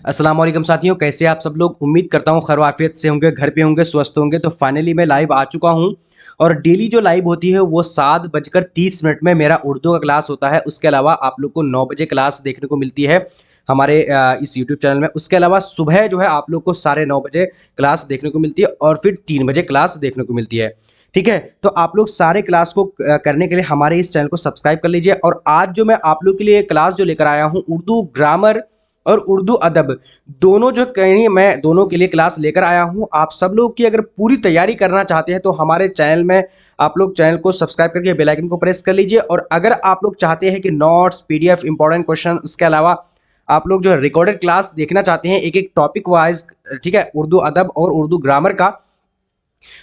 अस्सलाम वालेकुम साथियों, कैसे आप सब लोग। उम्मीद करता हूँ खैर आफियत से होंगे, घर पे होंगे, स्वस्थ होंगे। तो फाइनली मैं लाइव आ चुका हूँ और डेली जो लाइव होती है वो 7:30 में मेरा उर्दू का क्लास होता है। उसके अलावा आप लोग को 9 बजे क्लास देखने को मिलती है हमारे इस यूट्यूब चैनल में। उसके अलावा सुबह जो है आप लोग को 9:30 बजे क्लास देखने को मिलती है और फिर 3 बजे क्लास देखने को मिलती है। ठीक है, तो आप लोग सारे क्लास को करने के लिए हमारे इस चैनल को सब्सक्राइब कर लीजिए। और आज जो मैं आप लोग के लिए क्लास जो लेकर आया हूँ, उर्दू ग्रामर और उर्दू अदब दोनों जो कहीं मैं दोनों के लिए क्लास लेकर आया हूं। आप सब लोग की अगर पूरी तैयारी करना चाहते हैं तो हमारे चैनल में आप लोग चैनल को सब्सक्राइब करके बेल आइकन को प्रेस कर लीजिए। और अगर आप लोग चाहते हैं कि नोट्स, पीडीएफ, इंपॉर्टेंट क्वेश्चन, उसके अलावा आप लोग जो रिकॉर्डेड क्लास देखना चाहते हैं एक एक टॉपिक वाइज, ठीक है, उर्दू अदब और उर्दू ग्रामर का,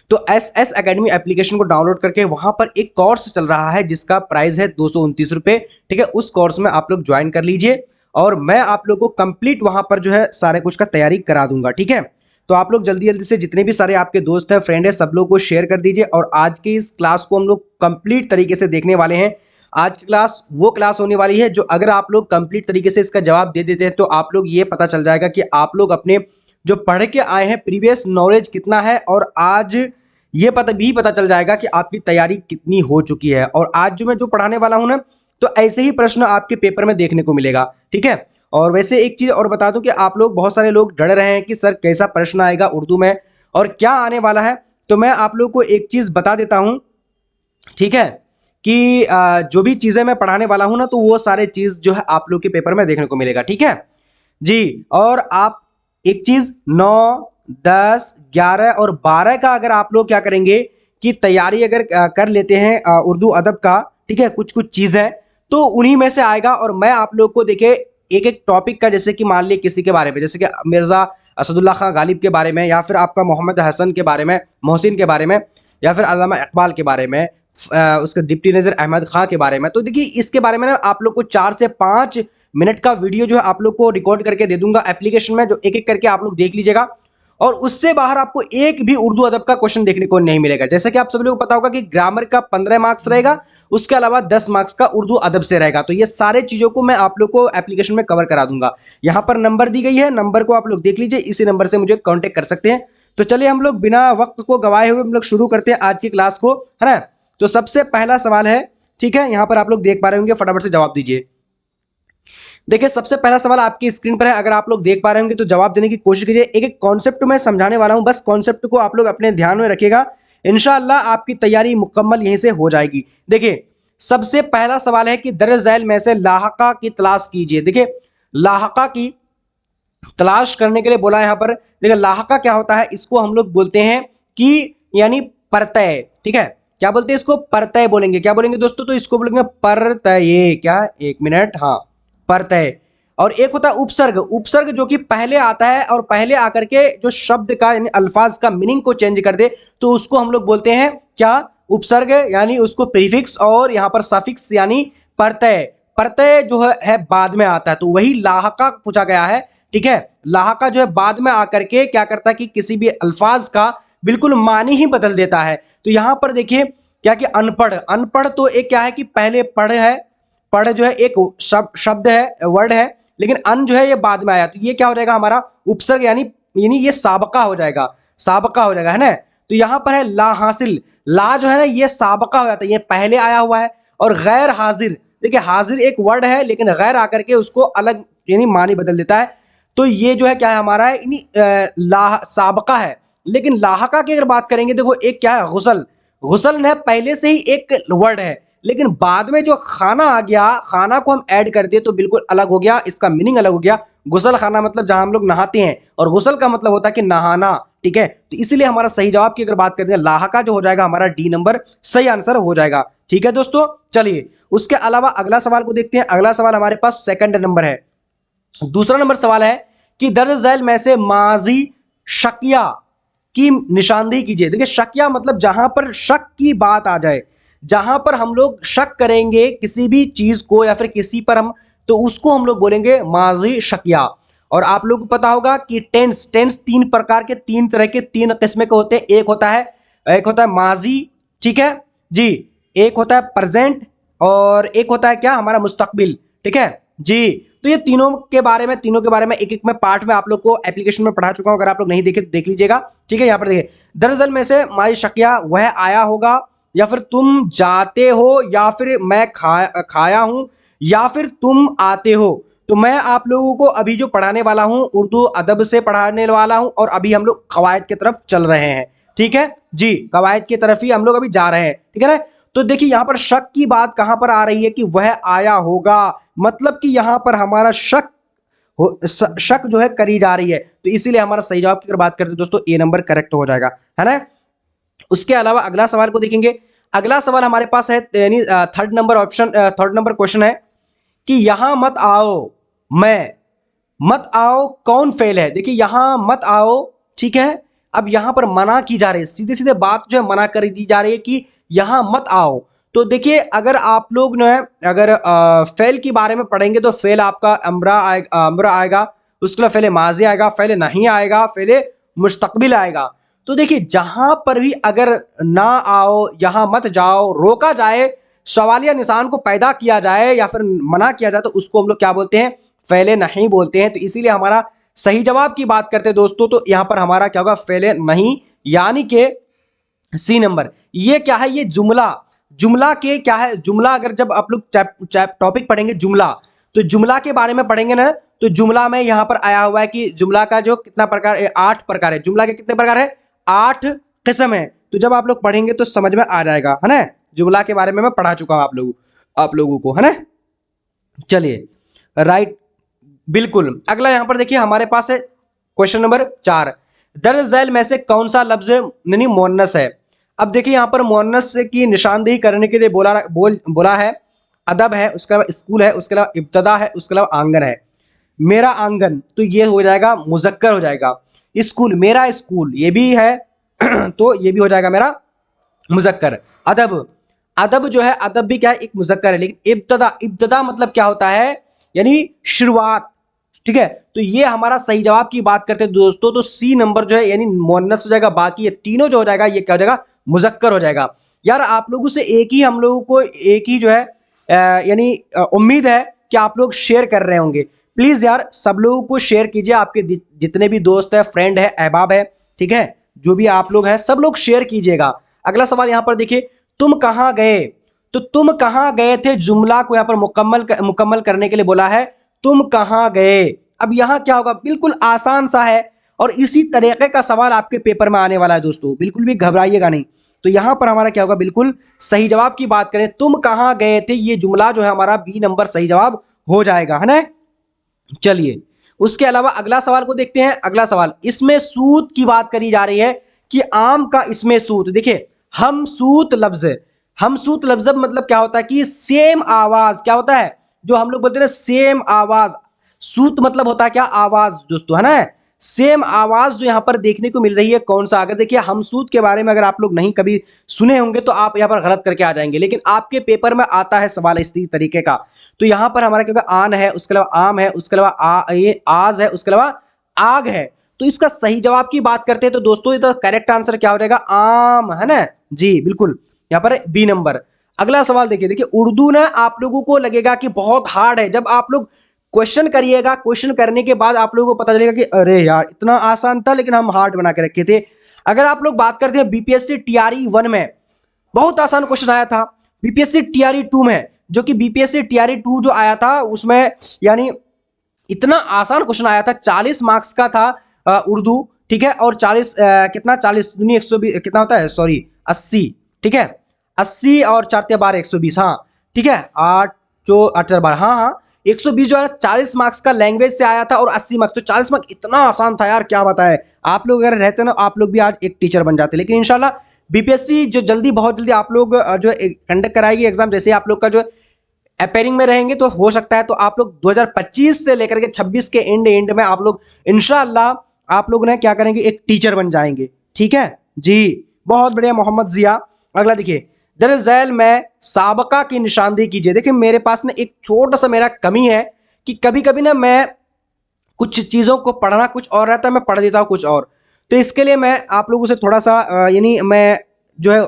तो एस एस अकेडमी एप्लीकेशन को डाउनलोड करके वहां पर एक कोर्स चल रहा है जिसका प्राइस है 229 रुपए। ठीक है, उस कोर्स में आप लोग ज्वाइन कर लीजिए और मैं आप लोग को कंप्लीट वहां पर जो है सारे कुछ का तैयारी करा दूंगा। ठीक है, तो आप लोग जल्दी जल्दी से जितने भी सारे आपके दोस्त हैं, फ्रेंड है, सब लोग को शेयर कर दीजिए। और आज की इस क्लास को हम लोग कंप्लीट तरीके से देखने वाले हैं। आज की क्लास वो क्लास होने वाली है जो अगर आप लोग कंप्लीट तरीके से इसका जवाब दे देते हैं तो आप लोग ये पता चल जाएगा कि आप लोग अपने जो पढ़ के आए हैं प्रीवियस नॉलेज कितना है, और आज ये पता चल जाएगा कि आपकी तैयारी कितनी हो चुकी है। और आज जो मैं जो पढ़ाने वाला हूं ना, तो ऐसे ही प्रश्न आपके पेपर में देखने को मिलेगा। ठीक है, और वैसे एक चीज और बता दूं कि आप लोग बहुत सारे लोग डर रहे हैं कि सर कैसा प्रश्न आएगा उर्दू में और क्या आने वाला है, तो मैं आप लोग को एक चीज बता देता हूं। ठीक है, कि जो भी चीजें मैं पढ़ाने वाला हूं ना, तो वो सारे चीज जो है आप लोग के पेपर में देखने को मिलेगा। ठीक है जी। और आप एक चीज 9, 10, 11 और 12 का अगर आप लोग क्या करेंगे कि तैयारी अगर कर लेते हैं उर्दू अदब का, ठीक है, कुछ कुछ चीज है तो उन्हीं में से आएगा। और मैं आप लोग को देखिए एक एक टॉपिक का, जैसे कि मान लीजिए किसी के बारे में, जैसे कि मिर्जा असदुल्ला खां गालिब के बारे में, या फिर आपका मोहम्मद हसन के बारे में, मोहसिन के बारे में, या फिर अल्लामा इकबाल के बारे में, उसके डिप्टी नज़ीर अहमद खां के बारे में, तो देखिए इसके बारे में ना आप लोग को 4 से 5 मिनट का वीडियो जो है आप लोग को रिकॉर्ड करके दे दूंगा एप्लीकेशन में, जो एक एक करके आप लोग देख लीजिएगा। और उससे बाहर आपको एक भी उर्दू अदब का क्वेश्चन देखने को नहीं मिलेगा। जैसे कि आप सभी लोगों को पता होगा कि ग्रामर का 15 मार्क्स रहेगा, उसके अलावा 10 मार्क्स का उर्दू अदब से रहेगा। तो ये सारे चीजों को मैं आप लोग को एप्लीकेशन में कवर करा दूंगा। यहां पर नंबर दी गई है, नंबर को आप लोग देख लीजिए, इसी नंबर से मुझे कांटेक्ट कर सकते हैं। तो चलिए हम लोग बिना वक्त को गवाए हुए हम लोग शुरू करते हैं आज की क्लास को, है ना। तो सबसे पहला सवाल है, ठीक है, यहां पर आप लोग देख पा रहे होंगे, फटाफट से जवाब दीजिए। देखिए सबसे पहला सवाल आपकी स्क्रीन पर है, अगर आप लोग देख पा रहे होंगे तो जवाब देने की कोशिश कीजिए। एक एक कॉन्सेप्ट में समझाने वाला हूं, बस कॉन्सेप्ट को आप लोग अपने ध्यान में रखिएगा, इंशाअल्लाह आपकी तैयारी मुकम्मल यहीं से हो जाएगी। देखिए सबसे पहला सवाल है कि दर्ज झैल में से लाहका की तलाश कीजिए। देखिए लाहका की तलाश करने के लिए बोला है यहां पर। देखिए लाहका क्या होता है, इसको हम लोग बोलते हैं कि यानी परतय। ठीक है, क्या बोलते हैं इसको, परतय बोलेंगे। क्या बोलेंगे दोस्तों, तो इसको बोलेंगे परतय। क्या, एक मिनट, हाँ, परतय। और एक होता है उपसर्ग। उपसर्ग जो कि पहले आता है और पहले आकर के जो शब्द का यानी अल्फाज का मीनिंग को चेंज कर दे, तो उसको हम लोग बोलते हैं क्या, उपसर्ग, यानी उसको प्रीफिक्स। और यहां पर सफिक्स यानी प्रत्यय। प्रत्यय जो है बाद में आता है, तो वही लाहका पूछा गया है। ठीक है, लाहका जो है बाद में आकर के क्या करता है कि किसी भी अल्फाज का बिल्कुल मानी ही बदल देता है। तो यहां पर देखिए क्या कि अनपढ़, अनपढ़ तो एक क्या है कि पहले पढ़ है, पढ़ जो है एक शब्द है, वर्ड है, लेकिन अन जो है ये बाद में आया, तो ये क्या हो जाएगा हमारा उपसर्ग, यानी ये साबका हो जाएगा, साबका हो जाएगा, है ना। तो यहां पर है ला हासिल, ला जो है ना ये साबका हो जाता है, ये पहले आया हुआ है। और गैर हाजिर, देखिए हाजिर एक वर्ड है लेकिन गैर आकर के उसको अलग यानी मानी बदल देता है। तो ये जो है क्या है हमारा है, ला साबका है। लेकिन लाहका की अगर बात करेंगे, देखो एक क्या है, गुसल। गुसल ने पहले से ही एक वर्ड है, लेकिन बाद में जो खाना आ गया, खाना को हम ऐड कर दिए तो बिल्कुल अलग हो गया, इसका मीनिंग अलग हो गया। गुसल खाना मतलब जहां हम लोग नहाते हैं, और गुसल का मतलब होता है कि नहाना। ठीक है, तो इसलिए हमारा सही जवाब की अगर बात करते हैं, लाहका जो हो जाएगा हमारा डी नंबर सही आंसर हो जाएगा। ठीक है दोस्तों, चलिए उसके अलावा अगला सवाल को देखते हैं। अगला सवाल हमारे पास सेकंड नंबर है। दूसरा नंबर सवाल है कि दर्ज झैल में से माजी शकिया की निशानदेही कीजिए। देखिए शकिया मतलब जहां पर शक की बात आ जाए, जहां पर हम लोग शक करेंगे किसी भी चीज को या फिर किसी पर हम, तो उसको हम लोग बोलेंगे माजी शकिया। और आप लोग को पता होगा कि टेंस, टेंस तीन प्रकार के, तीन तरह के, तीन किस्म के होते हैं। एक होता है माजी, ठीक है जी, एक होता है प्रेजेंट, और एक होता है क्या हमारा मुस्तकबिल। ठीक है, जी। तो ये तीनों के बारे में एक एक में पार्ट में आप लोग को एप्लीकेशन में पढ़ा चुका हूं, अगर आप लोग नहीं देखे तो देख लीजिएगा। ठीक है, यहाँ पर देखिए, दरअसल में से माई शकिया वह आया होगा, या फिर तुम जाते हो, या फिर मैं खाया हूं, या फिर तुम आते हो। तो मैं आप लोगों को अभी जो पढ़ाने वाला हूं उर्दू अदब से पढ़ाने वाला हूं, और अभी हम लोग कवायद की तरफ चल रहे हैं। ठीक है जी, कवायद की तरफ ही हम लोग अभी जा रहे हैं। ठीक है ना। तो देखिए यहाँ पर शक की बात कहां पर आ रही है कि वह आया होगा, मतलब कि यहां पर हमारा शक जो है करी जा रही है, तो इसीलिए हमारा सही जवाब की अगर बात करते हैं दोस्तों, ए नंबर करेक्ट हो जाएगा, है ना। उसके अलावा अगला सवाल को देखेंगे। अगला सवाल हमारे पास है, यानी थर्ड नंबर क्वेश्चन है कि यहां मत आओ, मैं मत आओ कौन फेल है। देखिए यहां मत आओ, ठीक है, अब यहां पर मना की जा रही है, सीधे सीधे बात जो है मना कर दी जा रही है कि यहां मत आओ। तो देखिए अगर आप लोग जो है अगर फेल के बारे में पढ़ेंगे तो फेल आपका अम्रा आएगा, उसके बाद फेल माजी आएगा, फेल नहीं आएगा, फेल मुस्तकबिल आएगा। तो देखिए जहां पर भी अगर ना आओ, यहां मत जाओ, रोका जाए, सवालिया निशान को पैदा किया जाए या फिर मना किया जाए, तो उसको हम लोग क्या बोलते हैं, फेले नहीं बोलते हैं। तो इसीलिए हमारा सही जवाब की बात करते हैं दोस्तों, तो यहां पर हमारा क्या होगा, फेले नहीं, यानी कि सी नंबर। ये क्या है, ये जुमला, जुमला के क्या है, जुमला अगर जब आप लोग टॉपिक पढ़ेंगे जुमला, तो जुमला के बारे में पढ़ेंगे ना, तो जुमला में यहां पर आया हुआ है कि जुमला का जो कितना प्रकार, 8 प्रकार है। जुमला के कितने प्रकार है, 8 किस्म है। तो जब आप लोग पढ़ेंगे तो समझ में आ जाएगा, है ना। जुमला के बारे में मैं पढ़ा चुका हूं आप लोगों को, है ना। चलिए, राइट, बिल्कुल। अगला यहां पर देखिए हमारे पास है क्वेश्चन नंबर 4, दर्ज झैल में से कौन सा लफ्ज यानी मुअन्नस है। अब देखिए यहां पर मुअन्नस की निशानदेही करने के लिए बोला है, अदब है, उसके अलावा स्कूल है, उसके अलावा इब्तदा है, उसके अलावा आंगन है। मेरा आंगन, तो ये हो जाएगा मुजक्कर हो जाएगा। स्कूल, मेरा स्कूल, ये भी है तो ये भी हो जाएगा मेरा मुजक्कर। अदब, अदब जो है, अदब भी क्या है, एक मुजक्कर है। लेकिन इब्तदा, इब्तदा मतलब क्या होता है, यानी शुरुआत। ठीक है, तो ये हमारा सही जवाब की बात करते हैं दोस्तों, तो सी नंबर जो है यानी मुअन्नस हो जाएगा, बाकी ये तीनों जो हो जाएगा ये क्या हो जाएगा, मुजक्कर हो जाएगा। यार आप लोगों से हम लोगों को एक ही जो है यानी उम्मीद है कि आप लोग शेयर कर रहे होंगे। प्लीज यार सब लोगों को शेयर कीजिए, आपके जितने भी दोस्त है, फ्रेंड है, अहबाब है, ठीक है, जो भी आप लोग हैं सब लोग शेयर कीजिएगा। अगला सवाल यहां पर देखिए, तुम कहां गए। तो तुम कहां गए थे, जुमला को यहां पर मुकम्मल करने के लिए बोला है, तुम कहां गए। अब यहां क्या होगा, बिल्कुल आसान सा है, और इसी तरीके का सवाल आपके पेपर में आने वाला है दोस्तों, बिल्कुल भी घबराइएगा नहीं। तो यहां पर हमारा क्या होगा, बिल्कुल सही जवाब की बात करें, तुम कहां गए थे, ये जुमला जो है हमारा बी नंबर सही जवाब हो जाएगा, है ना। चलिए, उसके अलावा अगला सवाल को देखते हैं। अगला सवाल, इसमें सूत की बात करी जा रही है कि आम का इसमें सूत। देखिए हमसूत लफ्ज, हमसूत लफ्ज मतलब क्या होता है कि सेम आवाज, क्या होता है जो हम लोग बोलते हैं सेम आवाज। सूत मतलब होता है क्या, आवाज दोस्तों, है ना। सेम आवाज जो यहां पर देखने को मिल रही है, कौन सा, अगर देखिए हमसूत के बारे में अगर आप लोग नहीं कभी सुने होंगे तो आप यहां पर गलत करके आ जाएंगे, लेकिन आपके पेपर में आता है सवाल इस तरीके का। तो यहां पर हमारा क्या, आन है, उसके अलावा आम है, उसके अलावा ये आज है, उसके अलावा आग है। तो इसका सही जवाब की बात करते हैं तो दोस्तों ये तो करेक्ट आंसर क्या हो जाएगा, आम, है ना जी, बिल्कुल, यहां पर बी नंबर। अगला सवाल देखिए, देखिए उर्दू ना आप लोगों को लगेगा कि बहुत हार्ड है, जब आप लोग क्वेश्चन करिएगा, क्वेश्चन करने के बाद आप लोगों को पता चलेगा कि अरे यार इतना आसान था लेकिन हम हार्ड बना के रखे थे। अगर आप लोग बात करते हैं बीपीएससी टीआरई 1 में बहुत आसान क्वेश्चन आया था, बीपीएससी टीआरई 2 में, जो कि बीपीएससी टीआरई 2 जो आया था उसमें यानी इतना आसान क्वेश्चन आया था, 40 मार्क्स का था उर्दू, ठीक है, और 40 कितना 40 दुनी 120 कितना होता है, सॉरी 80, ठीक है, 80 और 4 12 120, हाँ ठीक है, 8 जो 8 4 12, हाँ हाँ 120 जो है 40 मार्क्स का लैंग्वेज से आया था, और 80 मार्क्स, तो 40 मार्क्स इतना आसान था यार, क्या बताए। आप लोग अगर रहते ना आप लोग भी आज एक टीचर बन जाते। लेकिन इंशाल्लाह बीपीएससी जो जल्दी, बहुत जल्दी आप लोग जो कंडक्ट कराएगी एग्जाम, जैसे आप लोग का जो अपेयरिंग में रहेंगे तो हो सकता है तो आप लोग 2025 से लेकर के 26 के एंड में आप लोग इंशाल्लाह आप लोग ने क्या करेंगे, एक टीचर बन जाएंगे, ठीक है जी, बहुत बढ़िया मोहम्मद जिया। अगला देखिए, दरअसल झैल में साबका की निशानदेही कीजिए। देखिए मेरे पास ना एक छोटा सा मेरा कमी है कि कभी कभी ना मैं कुछ चीज़ों को पढ़ना कुछ और रहता है, मैं पढ़ देता हूँ कुछ और। तो इसके लिए मैं आप लोगों से थोड़ा सा यानी मैं जो है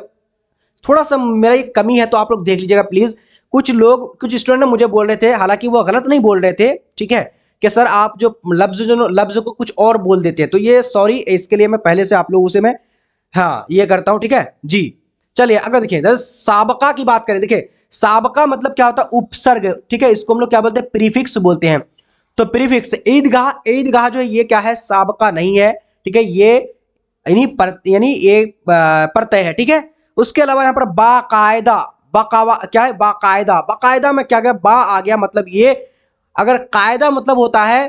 थोड़ा सा मेरा एक कमी है, तो आप लोग देख लीजिएगा प्लीज़। कुछ लोग कुछ स्टूडेंट मुझे बोल रहे थे, हालांकि वो गलत नहीं बोल रहे थे, ठीक है, कि सर आप जो लफ्ज को कुछ और बोल देते हैं, तो ये सॉरी, इसके लिए मैं पहले से आप लोगों से मैं हाँ ये करता हूं, ठीक है जी। चलिए अगर देखिए साबका की बात करें, देखिए साबका मतलब क्या होता है, उपसर्ग, ठीक है, इसको हम लोग क्या बोलते हैं, प्रीफिक्स बोलते हैं। तो प्रीफिक्स ईदगाह, ईदगाह जो है ये क्या है, साबका नहीं है, ठीक है, ये यानी ये प्रत्यय है, ठीक है। उसके अलावा यहाँ पर बाकायदा, बकावा क्या है, बाकायदा, बाकायदा में क्या गया, बा आ गया, मतलब ये अगर कायदा मतलब होता है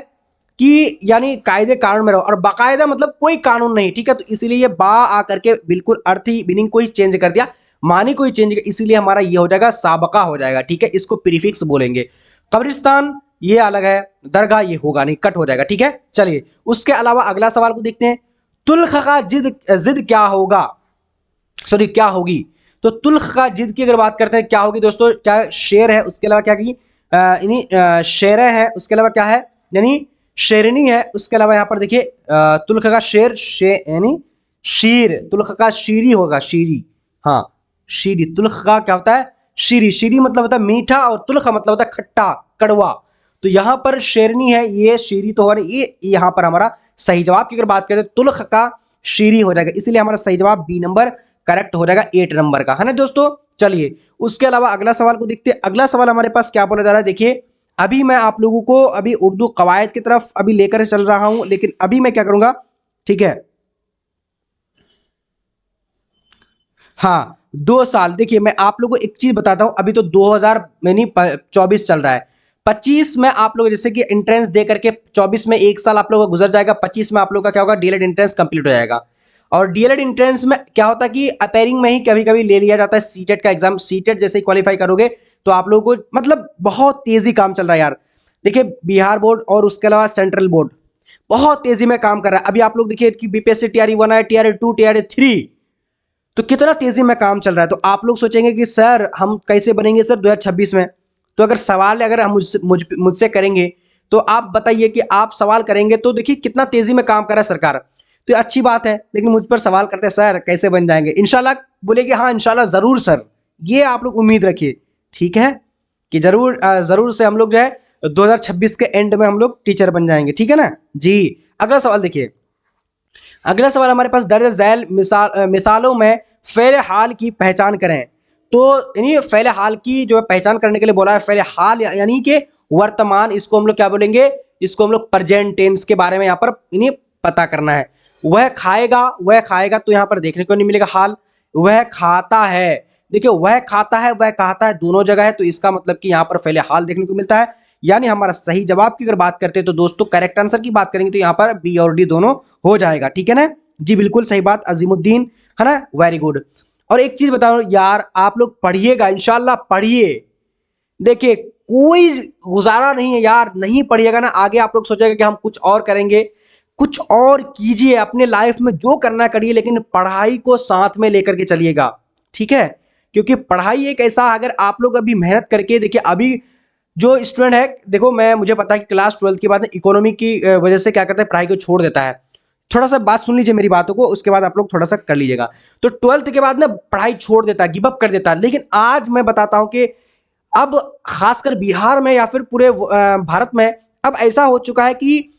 कि यानी कायदे कानून में रहो, और बाकायदा मतलब कोई कानून नहीं, ठीक है, तो इसीलिए ये बा आकर के बिल्कुल अर्थ ही मीनिंग को ही चेंज कर दिया, मानी को ही चेंज कर, इसीलिए हमारा ये हो जाएगा साबका हो जाएगा, ठीक है, इसको प्रीफिक्स बोलेंगे। कब्रिस्तान ये अलग है, दरगाह ये होगा नहीं, कट हो जाएगा, ठीक है। चलिए उसके अलावा अगला सवाल को देखते हैं, तुल्ख का जिद, जिद क्या होगा, सॉरी क्या होगी, तो तुल्ख का जिद की अगर बात करते हैं क्या होगी दोस्तों, क्या शेर है, उसके अलावा क्या की शेर है, उसके अलावा क्या है, यानी शेरनी है, उसके अलावा यहाँ पर देखिए तुल्ख का शेर यानी शीर, तुल्ख का शीरी होगा, शीरी, हाँ शीरी, तुल्ख का क्या होता है, शीरी, शीरी मतलब होता है मीठा, और तुल्ख मतलब होता है खट्टा कड़वा, तो यहाँ पर शेरनी है, ये शीरी तो होगा, ये यहाँ पर हमारा सही जवाब की अगर बात करें तुल्ख का शीरी हो जाएगा, इसीलिए हमारा सही जवाब बी नंबर करेक्ट हो जाएगा, 8 नंबर का, है ना दोस्तों। चलिए उसके अलावा अगला सवाल को देखते हैं, अगला सवाल हमारे पास क्या बोला जा रहा है, देखिए अभी मैं आप लोगों को अभी उर्दू कवायद की तरफ अभी लेकर चल रहा हूं, लेकिन अभी मैं क्या करूंगा, ठीक है, हाँ 2 साल, देखिए मैं आप लोगों को एक चीज बताता हूं, अभी तो 2024 चल रहा है, 25 में आप लोग जैसे कि एंट्रेंस दे करके 24 में 1 साल आप लोगों का गुजर जाएगा, 25 में आप लोग का क्या होगा, डीएलएड एंट्रेंस कंप्लीट हो जाएगा। और डीएलएड एंट्रेंस में क्या होता है कि अपेयरिंग में ही कभी कभी ले लिया जाता है सीटेट का एग्जाम, सीटेट जैसे ही क्वालिफाई करोगे तो आप लोगों को मतलब बहुत तेजी काम चल रहा है यार, देखिए बिहार बोर्ड और उसके अलावा सेंट्रल बोर्ड बहुत तेजी में काम कर रहा है। अभी आप लोग देखिए कि बीपीएससी टीआरई 1 है, टीआरई 2, टीआरई 3, तो कितना तेजी में काम चल रहा है। तो आप लोग सोचेंगे कि सर हम कैसे बनेंगे सर 2026 में, तो अगर सवाल अगर हम मुझसे करेंगे तो आप बताइए कि आप सवाल करेंगे तो देखिए कितना तेजी में काम कर रहा है सरकार, तो अच्छी बात है, लेकिन मुझ पर सवाल करते हैं सर कैसे बन जाएंगे, इंशाल्लाह बोलेगे हाँ इंशाल्लाह जरूर सर, ये आप लोग उम्मीद रखिए, ठीक है, कि जरूर जरूर से हम लोग जो है 2026 के एंड में हम लोग टीचर बन जाएंगे, ठीक है ना जी। अगला सवाल देखिए, अगला सवाल हमारे पास दर्ज झैल मिसालों में फ़ेल हाल की पहचान करें, तो यानी फ़ेल हाल की जो है पहचान करने के लिए बोला है, फ़ेल हाल यानी कि वर्तमान, इसको हम लोग क्या बोलेंगे, इसको हम लोग प्रेजेंट टेंस के बारे में यहाँ पर इन्हें पता करना है। वह खाएगा तो यहाँ पर देखने को नहीं मिलेगा हाल, वह खाता है, देखिए वह खाता है वह कहता है दोनों जगह है, तो इसका मतलब कि यहाँ पर फ़ेल हाल देखने को मिलता है, यानी हमारा सही जवाब की अगर बात करते हैं तो दोस्तों करेक्ट आंसर की बात करेंगे तो यहाँ पर बी और डी दोनों हो जाएगा, ठीक है ना जी, बिल्कुल सही बात अजीमुद्दीन, है ना, वेरी गुड। और एक चीज बताओ यार, आप लोग पढ़िएगा इंशाल्लाह, पढ़िए, देखिए कोई गुजारा नहीं है यार, नहीं पढ़िएगा ना आगे आप लोग सोचेगा कि हम कुछ और करेंगे, कुछ और कीजिए अपने लाइफ में, जो करना करिए, लेकिन पढ़ाई को साथ में लेकर के चलिएगा, ठीक है, क्योंकि पढ़ाई एक ऐसा, अगर आप लोग अभी मेहनत करके देखिए, अभी जो स्टूडेंट है देखो, मैं मुझे पता है कि क्लास 12 के बाद इकोनॉमी की वजह से क्या करता है, पढ़ाई को छोड़ देता है, थोड़ा सा बात सुन लीजिए मेरी बातों को, उसके बाद आप लोग थोड़ा सा कर लीजिएगा। तो 12th के बाद ना पढ़ाई छोड़ देता है, गिव अप कर देता है, लेकिन आज मैं बताता हूं कि अब खासकर बिहार में या फिर पूरे भारत में अब ऐसा हो चुका है कि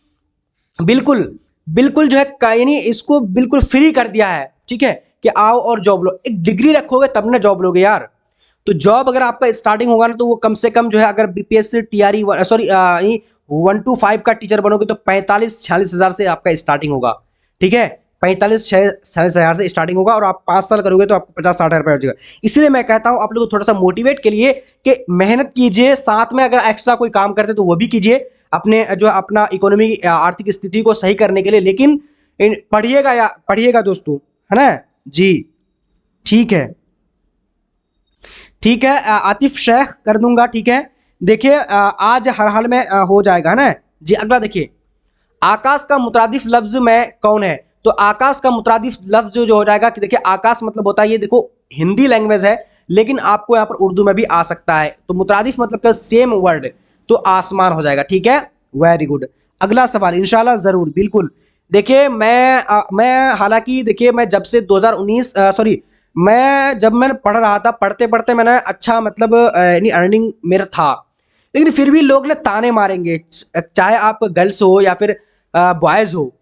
बिल्कुल बिल्कुल जो है यानी इसको बिल्कुल फ्री कर दिया है, ठीक है, कि आओ और जॉब लो, एक डिग्री रखोगे तब ना जॉब लोगे यार, तो जॉब अगर आपका स्टार्टिंग होगा ना तो वो कम से कम जो है, अगर बीपीएससी टीआरई सॉरी 1 to 5 का टीचर बनोगे तो 45-46 हज़ार से आपका स्टार्टिंग होगा, ठीक है, 45-46 हज़ार से स्टार्टिंग होगा, और आप 5 साल करोगे तो आपको 50-60 हज़ार रुपये हो जाएगा। इसलिए मैं कहता हूं आप लोगों को थोड़ा सा मोटिवेट के लिए कि मेहनत कीजिए, साथ में अगर एक्स्ट्रा कोई काम करते तो वो भी कीजिए, अपने जो अपना इकोनॉमी आर्थिक स्थिति को सही करने के लिए, लेकिन पढ़िएगा या पढ़िएगा दोस्तों, है ना जी, ठीक है, ठीक है, आतिफ शेख कर दूंगा, ठीक है, देखिए आज हर हाल में हो जाएगा, है ना जी। अगला देखिए, आकाश का मुतरादिफ लफ्ज में कौन है, तो आकाश का मुतरादिफ लफ्ज जो हो जाएगा कि देखिए आकाश मतलब होता है, ये देखो हिंदी लैंग्वेज है, लेकिन आपको यहाँ पर उर्दू में भी आ सकता है, तो मुतरादिफ मतलब क्या, सेम वर्ड, तो आसमान हो जाएगा, ठीक है, वेरी गुड। अगला सवाल इंशाल्लाह जरूर बिल्कुल, देखिए मैं हालांकि देखिए मैं जब से 2019 सॉरी मैं जब मैं पढ़ रहा था, पढ़ते पढ़ते मैंने अच्छा मतलब यानी अर्निंग मेरा था, लेकिन फिर भी लोग ना ताने मारेंगे, चाहे आप गर्ल्स हो या फिर बॉयज हो,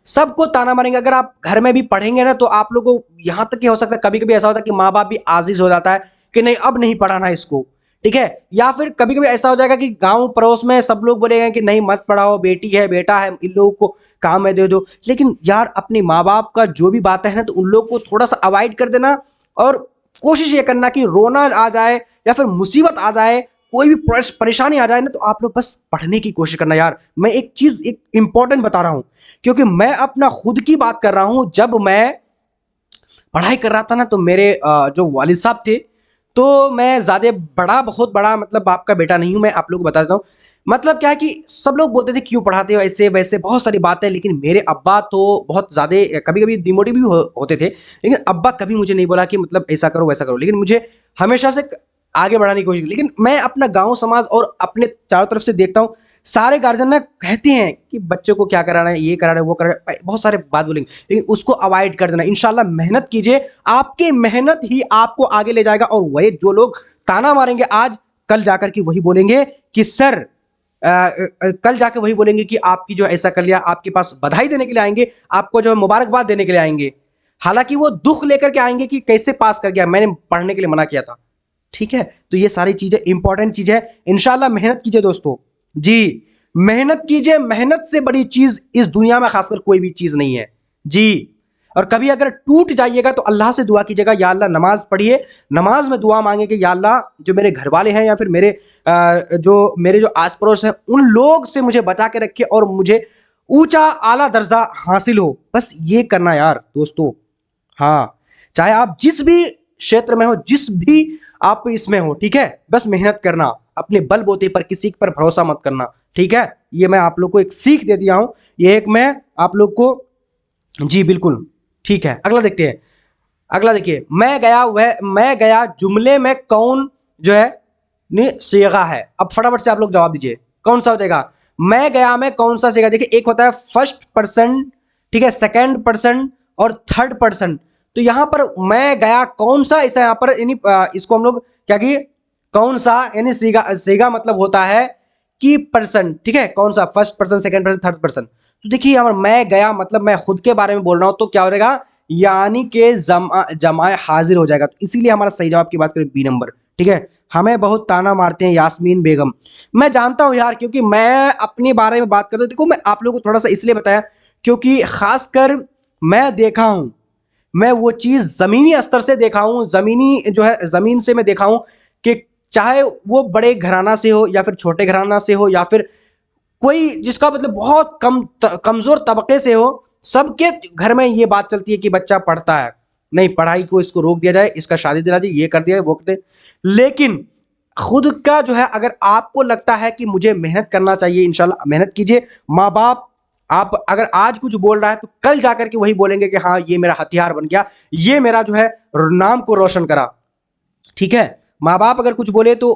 सबको ताना मारेंगे। अगर आप घर में भी पढ़ेंगे ना तो आप लोगों को यहाँ तक कि हो सकता है कभी कभी ऐसा होता है कि माँ बाप भी आजिज हो जाता है कि नहीं अब नहीं पढ़ाना इसको, ठीक है। या फिर कभी कभी ऐसा हो जाएगा कि गांव पड़ोस में सब लोग बोलेंगे कि नहीं मत पढ़ाओ, बेटी है बेटा है, इन लोगों को काम में दे दो। लेकिन यार अपने माँ बाप का जो भी बात है ना तो उन लोग को थोड़ा सा अवॉइड कर देना, और कोशिश ये करना कि रोना आ जाए या फिर मुसीबत आ जाए, कोई भी परेशानी आ जाए ना, तो आप लोग बस पढ़ने की कोशिश करना। यार मैं एक चीज एक इंपॉर्टेंट बता रहा हूं, क्योंकि मैं अपना खुद की बात कर रहा हूं। जब मैं पढ़ाई कर रहा था ना तो मेरे जो वालिद साहब थे, तो मैं ज़्यादा बड़ा बहुत बड़ा मतलब बाप का बेटा नहीं हूँ, मैं आप लोगों को बता देता हूँ। मतलब क्या है कि सब लोग बोलते थे क्यों पढ़ाते हो ऐसे वैसे बहुत सारी बातें, लेकिन मेरे अब्बा तो बहुत ज़्यादा कभी कभी डिमोटिव भी होते थे, लेकिन अब्बा कभी मुझे नहीं बोला कि मतलब ऐसा करो वैसा करो, लेकिन मुझे हमेशा से आगे बढ़ाने की कोशिश की। लेकिन मैं अपना गांव समाज और अपने चारों तरफ से देखता हूँ, सारे गार्जियन ना कहते हैं कि बच्चों को क्या कराना है, ये कराना है वो कराना है, बहुत सारे बात बोलेंगे, लेकिन उसको अवॉइड कर देना। इंशाल्लाह मेहनत कीजिए, आपकी मेहनत ही आपको आगे ले जाएगा। और वही जो लोग ताना मारेंगे आज, कल जाकर के वही बोलेंगे कि सर कल जाके वही बोलेंगे कि आपकी जो ऐसा कर लिया, आपके पास बधाई देने के लिए आएंगे, आपको जो मुबारकबाद देने के लिए आएंगे। हालांकि वो दुख लेकर के आएंगे कि कैसे पास कर गया, मैंने पढ़ने के लिए मना किया था, ठीक है। तो ये सारी चीजें इंपॉर्टेंट चीज है। इंशाल्लाह मेहनत कीजिए दोस्तों, जी मेहनत कीजिए, मेहनत से बड़ी चीज इस दुनिया में खासकर कोई भी चीज नहीं है जी। और कभी अगर टूट जाइएगा तो अल्लाह से दुआ कीजिएगा, या अल्लाह नमाज पढ़िए, नमाज में दुआ मांगे कि या अल्लाह जो मेरे घर वाले हैं या फिर मेरे जो आस पड़ोस हैं उन लोग से मुझे बचा के रखिए और मुझे ऊंचा आला दर्जा हासिल हो। बस ये करना यार दोस्तों। हाँ, चाहे आप जिस भी क्षेत्र में हो, जिस भी आप इसमें हो, ठीक है, बस मेहनत करना, अपने बलबूते पर किसी पर भरोसा मत करना, ठीक है। ये मैं आप लोग को एक सीख दे दिया हूं, ये एक मैं आप लोग को, जी बिल्कुल, ठीक है। अगला देखते हैं। अगला देखिए, मैं गया जुमले में कौन जो है ने सेगा है। अब फटाफट से आप लोग जवाब दीजिए, कौन सा हो जाएगा। मैं गया में कौन सा सेगा। देखिए एक होता है फर्स्ट पर्सन, ठीक है, सेकंड पर्सन और थर्ड पर्सन। तो यहां पर मैं गया कौन सा, ऐसा यहां पर यानी इसको हम लोग क्या किए, कौन सा यानी सेगा, सेगा मतलब होता है कि पर्सन, ठीक है, कौन सा, first person second person third person. तो देखिए यहां पर मैं गया मतलब मैं खुद के बारे में बोल रहा हूं, तो क्या हो जाएगा, यानी के जमाए हाजिर हो जाएगा। तो इसीलिए हमारा सही जवाब की बात करें बी नंबर, ठीक है। हमें बहुत ताना मारते हैं यास्मीन बेगम, मैं जानता हूं यार, क्योंकि मैं अपने बारे में बात करता हूं। देखो मैं आप लोगों को थोड़ा सा इसलिए बताया क्योंकि खासकर मैं देखा हूं, मैं वो चीज जमीनी स्तर से देखा हूं, जमीनी जो है जमीन से मैं देखा हूं कि चाहे वो बड़े घराना से हो या फिर छोटे घराना से हो या फिर कोई जिसका मतलब बहुत कमजोर तबके से हो, सबके घर में ये बात चलती है कि बच्चा पढ़ता है, नहीं पढ़ाई को इसको रोक दिया जाए, इसका शादी दिला दी, ये कर दिया वो कर दे। लेकिन खुद का जो है, अगर आपको लगता है कि मुझे मेहनत करना चाहिए, इंशाल्लाह मेहनत कीजिए। माँ बाप आप अगर आज कुछ बोल रहा है तो कल जाकर के वही बोलेंगे कि हाँ ये मेरा हथियार बन गया, ये मेरा जो है नाम को रोशन करा, ठीक है। माँ बाप अगर कुछ बोले तो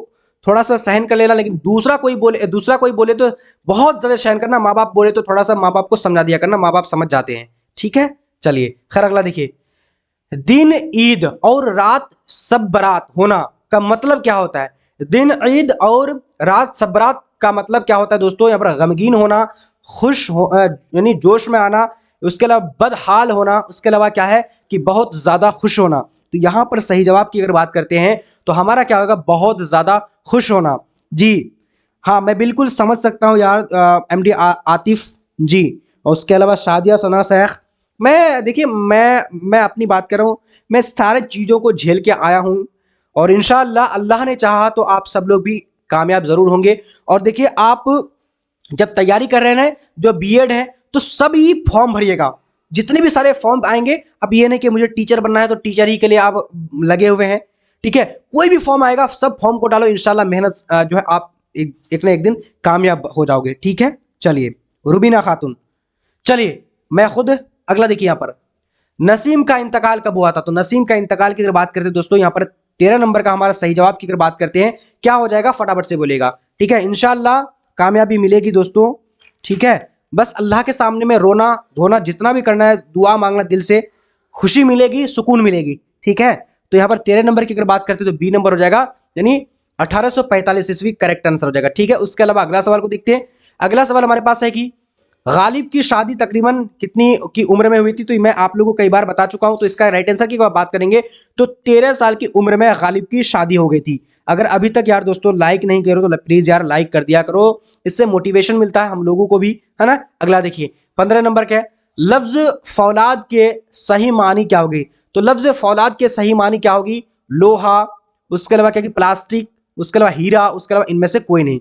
थोड़ा सा सहन कर लेना, लेकिन दूसरा कोई बोले तो बहुत ज्यादा सहन करना। माँ बाप बोले तो थोड़ा सा माँ बाप को समझा दिया करना, माँ बाप समझ जाते हैं, ठीक है। चलिए खैर अगला देखिए, दिन ईद और रात सब बारात होना का मतलब क्या होता है। दिन ईद और रात सब बारात का मतलब क्या होता है दोस्तों, यहाँ पर गमगीन होना, खुश हो यानी जोश में आना, उसके अलावा बदहाल होना, उसके अलावा क्या है कि बहुत ज्यादा खुश होना। तो यहाँ पर सही जवाब की अगर बात करते हैं तो हमारा क्या होगा, बहुत ज्यादा खुश होना जी। हाँ मैं बिल्कुल समझ सकता हूँ यार, एमडी आतिफ जी, और उसके अलावा शादिया सना शेख। मैं देखिए मैं अपनी बात कर रहा हूँ, मैं सारे चीज़ों को झेल के आया हूँ, और इंशाअल्लाह अल्लाह ने चाहा तो आप सब लोग भी कामयाब ज़रूर होंगे। और देखिए आप जब तैयारी कर रहे हैं जो बीएड है, तो सभी फॉर्म भरिएगा, जितने भी सारे फॉर्म आएंगे। अब ये नहीं कि मुझे टीचर बनना है तो टीचर ही के लिए आप लगे हुए हैं, ठीक है। कोई भी फॉर्म आएगा सब फॉर्म को डालो, इंशाल्लाह मेहनत जो है आप एक ना एक दिन कामयाब हो जाओगे, ठीक है। चलिए रुबीना खातून, चलिए मैं खुद अगला देखिए, यहाँ पर नसीम का इंतकाल कब हुआ था। तो नसीम का इंतकाल की अगर बात करते हैं दोस्तों, यहाँ पर 13 नंबर का हमारा सही जवाब की अगर बात करते हैं, क्या हो जाएगा फटाफट से बोलेगा, ठीक है। इंशाल्लाह कामयाबी मिलेगी दोस्तों, ठीक है। बस अल्लाह के सामने में रोना धोना जितना भी करना है, दुआ मांगना दिल से, खुशी मिलेगी, सुकून मिलेगी, ठीक है। तो यहाँ पर 13 नंबर की अगर बात करते हैं तो बी नंबर हो जाएगा, यानी 1845 ईस्वी करेक्ट आंसर हो जाएगा, ठीक है। उसके अलावा अगला सवाल को देखते हैं। अगला सवाल हमारे पास है कि गालिब की शादी तकरीबन कितनी की उम्र में हुई थी? तो मैं आप लोगों को कई बार बता चुका हूं, तो इसका राइट आंसर की बात करेंगे तो 13 साल की उम्र में गालिब की शादी हो गई थी। अगर अभी तक यार दोस्तों लाइक नहीं करो तो प्लीज यार लाइक कर दिया करो, इससे मोटिवेशन मिलता है हम लोगों को भी, है ना। अगला देखिए 15 नंबर क्या है, लफ्ज फौलाद के सही मानी क्या होगी? तो लफ्ज फौलाद के सही मानी क्या होगी? लोहा, उसके अलावा क्या कि प्लास्टिक, उसके अलावा हीरा, उसके अलावा इनमें से कोई नहीं।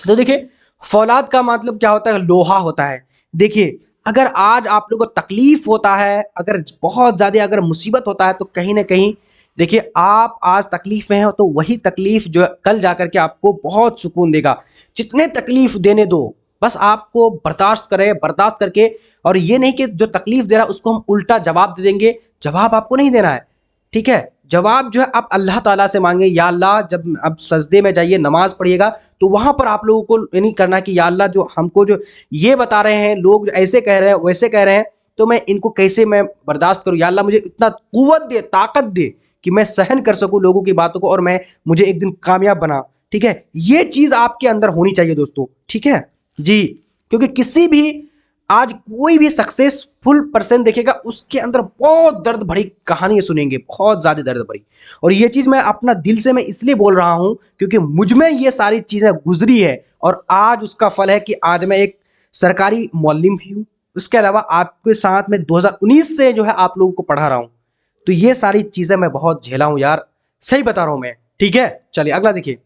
तो देखिए फौलाद का मतलब क्या होता है? लोहा होता है। देखिए अगर आज आप लोगों को तकलीफ होता है, अगर बहुत ज्यादा अगर मुसीबत होता है, तो कहीं ना कहीं देखिए आप आज तकलीफ में हो तो वही तकलीफ जो है कल जाकर के आपको बहुत सुकून देगा। जितने तकलीफ देने दो, बस आपको बर्दाश्त करें, बर्दाश्त करके, और ये नहीं कि जो तकलीफ दे रहा है उसको हम उल्टा जवाब दे देंगे, जवाब आपको नहीं देना है, ठीक है। जवाब जो है आप अल्लाह ताला से मांगे, या अल्लाह जब अब सजदे में जाइए नमाज पढ़िएगा तो वहां पर आप लोगों को ये नहीं करना कि या अल्लाह जो हमको जो ये बता रहे हैं लोग, ऐसे कह रहे हैं वैसे कह रहे हैं, तो मैं इनको कैसे मैं बर्दाश्त करूं, या अल्लाह मुझे इतना कुव्वत दे, ताकत दे कि मैं सहन कर सकूं लोगों की बातों को, और मैं मुझे एक दिन कामयाब बना, ठीक है। ये चीज आपके अंदर होनी चाहिए दोस्तों, ठीक है जी। क्योंकि किसी भी आज कोई भी सक्सेसफुल पर्सन देखेगा उसके अंदर बहुत दर्द भरी कहानी सुनेंगे, बहुत ज्यादा दर्द भरी। और ये चीज मैं अपना दिल से मैं इसलिए बोल रहा हूं क्योंकि मुझ में ये सारी चीजें गुजरी है, और आज उसका फल है कि आज मैं एक सरकारी मौल्लिम भी हूं। उसके अलावा आपके साथ में 2019 से जो है आप लोगों को पढ़ा रहा हूं, तो ये सारी चीजें मैं बहुत झेला हूं यार, सही बता रहा हूं मैं, ठीक है। चलिए अगला देखिए,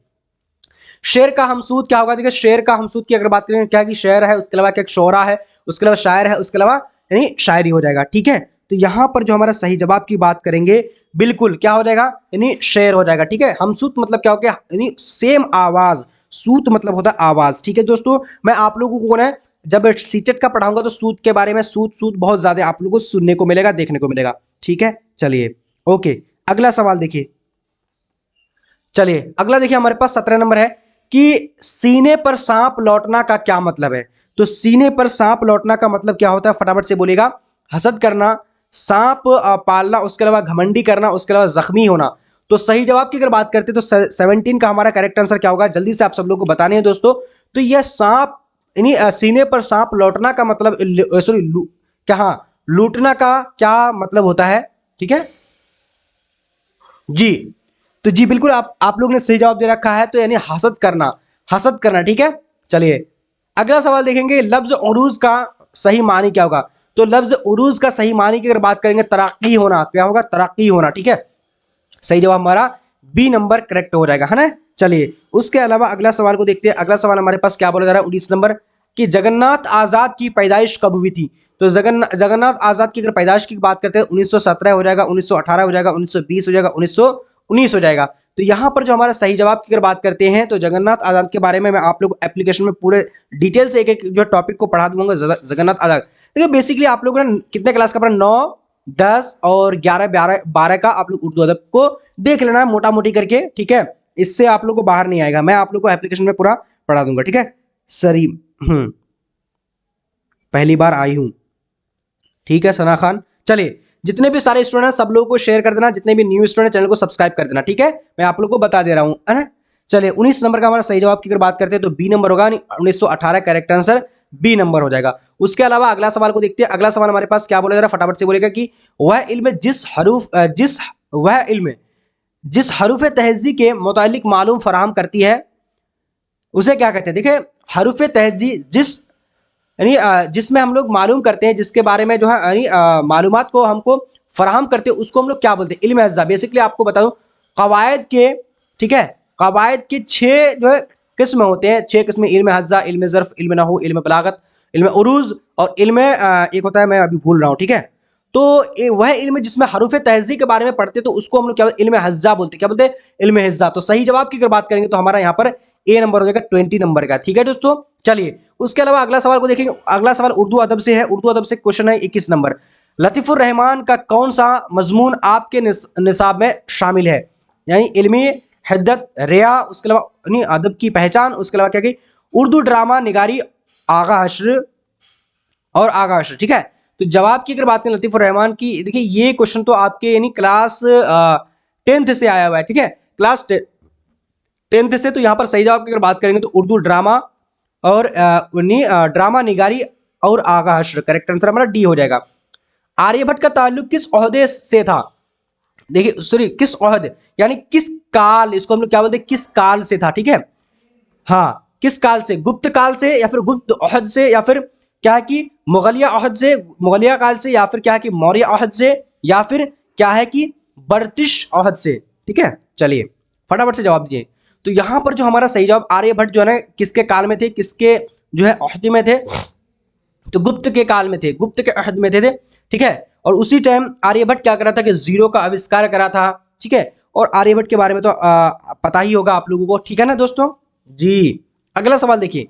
शेर का हमसूद क्या होगा? देखिए शेर का हमसूद की अगर बात करें क्या कि शेर है, उसके अलावा क्या शोरा है, उसके अलावा शायर है, उसके अलावा यानी शायरी हो जाएगा, ठीक है। तो यहां पर जो हमारा सही जवाब की बात करेंगे बिल्कुल क्या हो जाएगा, यानी शेर हो जाएगा, ठीक है। हमसूद मतलब क्या हो गया, यानी सेम आवाज, सूत मतलब होता है आवाज, ठीक है दोस्तों। मैं आप लोगों को ना जब सीटेट का पढ़ाऊंगा तो सूत के बारे में, सूत सूत बहुत ज्यादा आप लोगों को सुनने को मिलेगा, देखने को मिलेगा, ठीक है। चलिए ओके, अगला सवाल देखिए। चलिए अगला देखिए हमारे पास 17 नंबर है कि सीने पर सांप लौटना का क्या मतलब है? तो सीने पर सांप लौटना का मतलब क्या होता है, फटाफट से बोलेगा। हसद करना, सांप पालना, उसके अलावा घमंडी करना, उसके अलावा जख्मी होना। तो सही जवाब की अगर बात करते हैं तो 17 का हमारा करेक्ट आंसर क्या होगा, जल्दी से आप सब लोग को बताने हैं दोस्तों। तो यह सांप यानी सीने पर सांप लौटना का मतलब, सॉरी क्या, हाँ लूटना का क्या मतलब होता है, ठीक है जी। तो जी बिल्कुल आप लोग ने सही जवाब दे रखा है, तो यानी हसद करना, हसद करना, ठीक है। चलिए अगला सवाल देखेंगे, लफ्ज उरूज का सही मानी क्या होगा? तो लफ्ज उरूज का सही मानी की अगर बात करेंगे तरक्की होना, क्या होगा, तरक्की होना, ठीक है। सही जवाब हमारा बी नंबर करेक्ट हो जाएगा, है ना। चलिए उसके अलावा अगला सवाल को देखते हैं। अगला सवाल हमारे पास क्या बोला जा रहा है 19 नंबर, कि जगन्नाथ आजाद की पैदाइश कब हुई थी? तो जगन्नाथ आजाद की अगर पैदाइश की बात करते हैं 1917 हो जाएगा, 1918 हो जाएगा, 1920 हो जाएगा, 1919 हो जाएगा। तो यहां पर जो हमारा सही जवाब की अगर बात करते हैं तो जगन्नाथ आजाद के बारे में मैं आप लोग एप्लीकेशन में पूरे डिटेल से एक एक जो टॉपिक को पढ़ा दूंगा। जगन्नाथ आजाद देखिए बेसिकली आप लोगों ने कितने क्लास का पढ़ा, 9, 10 और 11, 12 का आप लोग उर्दू अदब को देख लेना है मोटा मोटी करके, ठीक है। इससे आप लोग को बाहर नहीं आएगा, मैं आप लोग को एप्लीकेशन में पूरा पढ़ा दूंगा, ठीक है। सरी पहली बार आई हूं, ठीक है सना खान। चलिए जितने भी सारे स्टूडेंट हैं सब लोगों को शेयर कर देना, जितने भी न्यू स्टूडेंट चैनल को सब्सक्राइब कर देना, ठीक है। मैं आप लोगों को बता दे रहा हूं, है ना। चलिए 19 नंबर का हमारा सही जवाब की अगर बात करते हैं तो बी नंबर होगा, 1918 करेक्ट आंसर बी नंबर हो जाएगा। उसके अलावा अगला सवाल को देखते हैं। अगला सवाल हमारे पास क्या बोला जा रहा है, फटाफट से बोलेगा कि वह इल्म जिस हरूफ तहजी के मुतालिक मालूम फराहम करती है उसे क्या कहते हैं? देखिए हरूफ तहजी जिसमें हम लोग मालूम करते हैं, जिसके बारे में जो है यानी मालूमात को हमको फराहम करते हैं, उसको हम लोग क्या बोलते हैं? इल्म अज्जा। बेसिकली आपको बता दूं कवायद के, ठीक है, कवायद के 6 जो है किस्म होते हैं, 6 किस्म, इल्म हज्जा, इल्म ज़र्फ, इल्म नहू, इल्म बलागत, इल्म उरूज और इल्म एक होता है मैं अभी भूल रहा हूँ, ठीक है। तो वह इल्म जिसमें हरूफ तहज़ी के बारे में पढ़ते हैं तो उसको हम लोग क्या इल्म हज्जा बोलते हैं, क्या बोलते हैं? इल्म हज्जा। तो सही जवाब की अगर बात करेंगे तो हमारा यहाँ पर ए नंबर हो जाएगा 20 नंबर का, ठीक है दोस्तों। चलिए उसके अलावा अगला सवाल को देखेंगे। अगला सवाल उर्दू अदब से है, उर्दू अदब से क्वेश्चन है 21 नंबर, लतीफ़ुर रहमान का कौन सा मजमून आपके निसाब में शामिल है? यानी इल्मी हिद्दत, रिया, उसके अलावा अदब की पहचान, उसके अलावा क्या कि उर्दू ड्रामा निगारी, आगा हश्र और आगा हश्र, ठीक है। तो जवाब की अगर बात करें लतीफ़ुर रहमान की, देखिए ये क्वेश्चन तो आपके यानी क्लास 10th से आया हुआ है, ठीक है, क्लास 10th से। तो यहाँ पर सही जवाब की अगर बात करेंगे तो उर्दू ड्रामा और ड्रामा निगारी और आगा हश्र, करेक्ट आंसर हमारा डी हो जाएगा। आर्यभट्ट का ताल्लुक किस ओहदे से था? देखिए सॉरी, किस ओहद यानी किस काल, इसको हम लोग क्या बोलते हैं, किस काल से था, ठीक है। हाँ, किस काल से, गुप्त काल से या फिर गुप्त ओहद से, या फिर क्या है कि मुगलिया ओहद से, मुगलिया काल से, या फिर क्या है कि मौर्य ओहद से, या फिर क्या है कि ब्रिटिश ओहद से, ठीक है। चलिए फटाफट से जवाब दीजिए। तो यहां पर जो हमारा सही जवाब, आर्यभट्ट जो है ना किसके काल में थे, किसके जो है ओहदे में थे, तो गुप्त के काल में थे, गुप्त के अहद में थे, ठीक है। और उसी टाइम आर्यभट्ट क्या करा था कि जीरो का आविष्कार करा था, ठीक है। और आर्यभट्ट के बारे में तो पता ही होगा आप लोगों को, ठीक है ना दोस्तों जी। अगला सवाल देखिए,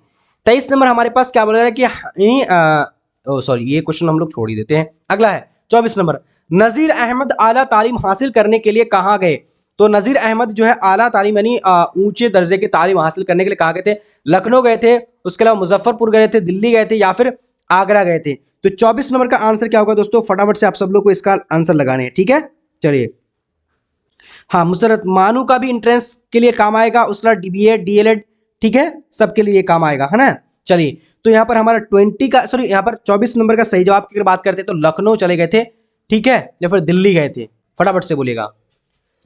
23 नंबर हमारे पास क्या बोल रहा है कि सॉरी ये क्वेश्चन हम लोग छोड़ ही देते हैं। अगला है 24 नंबर, नजीर अहमद आला तालीम हासिल करने के लिए कहाँ गए? तो नजीर अहमद जो है आला तालीम यानी ऊंचे दर्जे की तालीम हासिल करने के लिए कहाँ गए थे? लखनऊ गए थे, उसके अलावा मुजफ्फरपुर गए थे, दिल्ली गए थे, या फिर आगरा गए थे। तो 24 नंबर का आंसर क्या होगा दोस्तों? फटाफट से आप सब लोग को इसका आंसर लगाने हैं, ठीक है। चलिए हाँ, मुसरत मानू का भी इंट्रेंस के लिए काम आएगा, उसका डीबीएड डीएलएड, ठीक है, सबके लिए काम आएगा, है ना। चलिए तो यहाँ पर हमारा 20 का सॉरी यहाँ पर 24 नंबर का सही जवाब की अगर बात करते हैं तो लखनऊ चले गए थे, ठीक है, या फिर दिल्ली गए थे। फटाफट से बोलिएगा,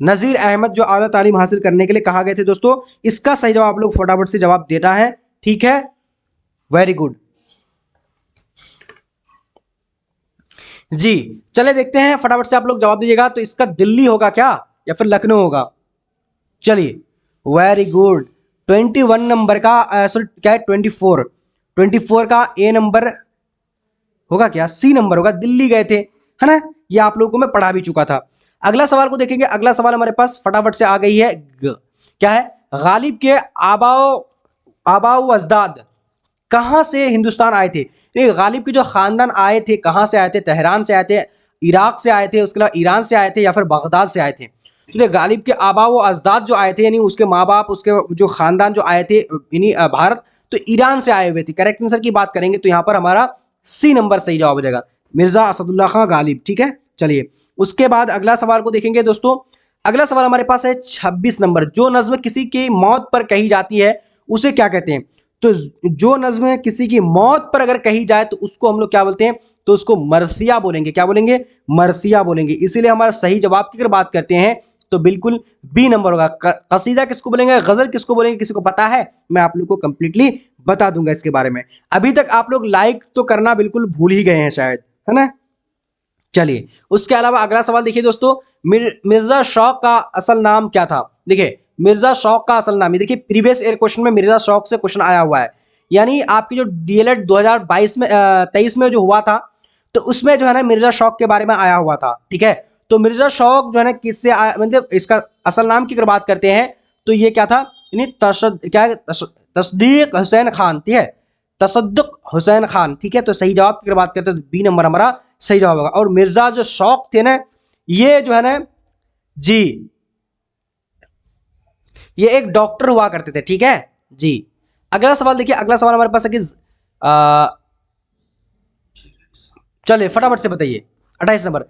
नजीर अहमद जो आला तालीम हासिल करने के लिए कहाँ गए थे दोस्तों? इसका सही जवाब आप लोग फटाफट से जवाब देना है, ठीक है, वेरी गुड जी। चले देखते हैं फटाफट से आप लोग जवाब दीजिएगा। तो इसका दिल्ली होगा क्या या फिर लखनऊ होगा? चलिए वेरी गुड, 21 नंबर का सॉरी क्या है 24 का ए नंबर होगा क्या, सी नंबर होगा, दिल्ली गए थे, है ना। ये आप लोगों को मैं पढ़ा भी चुका था। अगला सवाल को देखेंगे। अगला सवाल हमारे पास फटाफट से आ गई है क्या है, गालिब के आबाओ आबाओ अजदाद कहाँ से हिंदुस्तान आए थे? ये गालिब के जो खानदान आए थे कहाँ से आए थे? तेहरान से आए थे, इराक से आए थे, उसके अलावा ईरान से आए थे, या फिर बगदाद से आए थे? तो ये गालिब के आबा व अजदाद जो आए थे यानी उसके माँ बाप, उसके जो खानदान जो आए थे यानी भारत, तो ईरान से आए हुए थे। करेक्ट आंसर की बात करेंगे तो यहाँ पर हमारा सी नंबर सही जवाब हो जाएगा, मिर्जा असदुल्ला खां गालिब, ठीक है। चलिए उसके बाद अगला सवाल को देखेंगे दोस्तों। अगला सवाल हमारे पास है 26 नंबर, जो नज्म किसी की मौत पर कही जाती है उसे क्या कहते हैं? तो जो नज्म किसी की मौत पर अगर कही जाए तो उसको हम लोग क्या बोलते हैं? तो उसको मरसिया बोलेंगे। क्या बोलेंगे? मरसिया बोलेंगे। इसीलिए हमारा सही जवाब की अगर बात करते हैं तो बिल्कुल बी नंबर होगा। कसीदा किसको बोलेंगे, गजल किसको बोलेंगे, किसी को पता है? मैं आप लोग को कंप्लीटली बता दूंगा इसके बारे में। अभी तक आप लोग लाइक तो करना बिल्कुल भूल ही गए हैं शायद, है ना। चलिए उसके अलावा अगला सवाल देखिए दोस्तों, मिर्जा शौक का असल नाम क्या था? देखिए मिर्जा शौक का असल नाम, ये देखिए प्रीवियस ईयर क्वेश्चन में मिर्जा शौक से क्वेश्चन आया हुआ है, यानी आपकी जो डीएलएड 2022 में 23 में जो हुआ था तो उसमें जो है ना मिर्जा शौक के बारे में आया हुआ था, ठीक है। तो मिर्जा शौक जो है ना किससे आया, मतलब इसका असल नाम की अगर बात करते हैं तो ये क्या था, यानी तसदीक हुसैन खान, ठीक है, तसद्दुक हुसैन खान, ठीक है। तो सही जवाब की अगर बात करते हैं तो बी नंबर हमारा सही जवाब होगा। और मिर्जा जो शौक थे ना, ये जो है ना जी, ये एक डॉक्टर हुआ करते थे, ठीक है जी। अगला सवाल देखिए, अगला सवाल हमारे पास है कि चलिए फटाफट से बताइए 28 नंबर,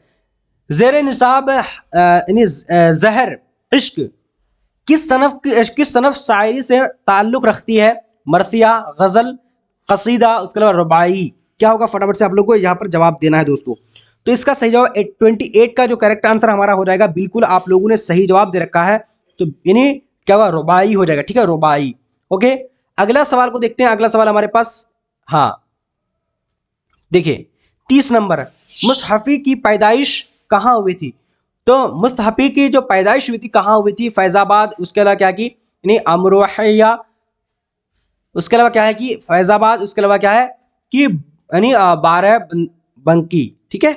जेर निसाब यानी जहर इश्क किस सनफ शायरी से ताल्लुक रखती है? मरसिया, गजल, कसीदा, उसके अलावा रुबाई, क्या होगा? फटाफट से आप लोग को यहाँ पर जवाब देना है दोस्तों। तो इसका सही जवाब 28 का जो करेक्ट आंसर हमारा हो जाएगा, बिल्कुल आप लोगों ने सही जवाब दे रखा है। तो यानी क्या होगा, रुबाई हो जाएगा, ठीक है, रुबाई। ओके अगला सवाल को देखते हैं। अगला सवाल हमारे पास, हाँ देखिए 30 नंबर, मुसहफी की पैदाइश कहाँ हुई थी? तो मुसहफी की जो पैदाइश हुई थी कहाँ हुई थी? फैजाबाद, उसके अलावा क्या की यानी अमरोहिया, उसके अलावा क्या है कि फैजाबाद, उसके अलावा क्या है कि यानी बाराबंकी, ठीक है।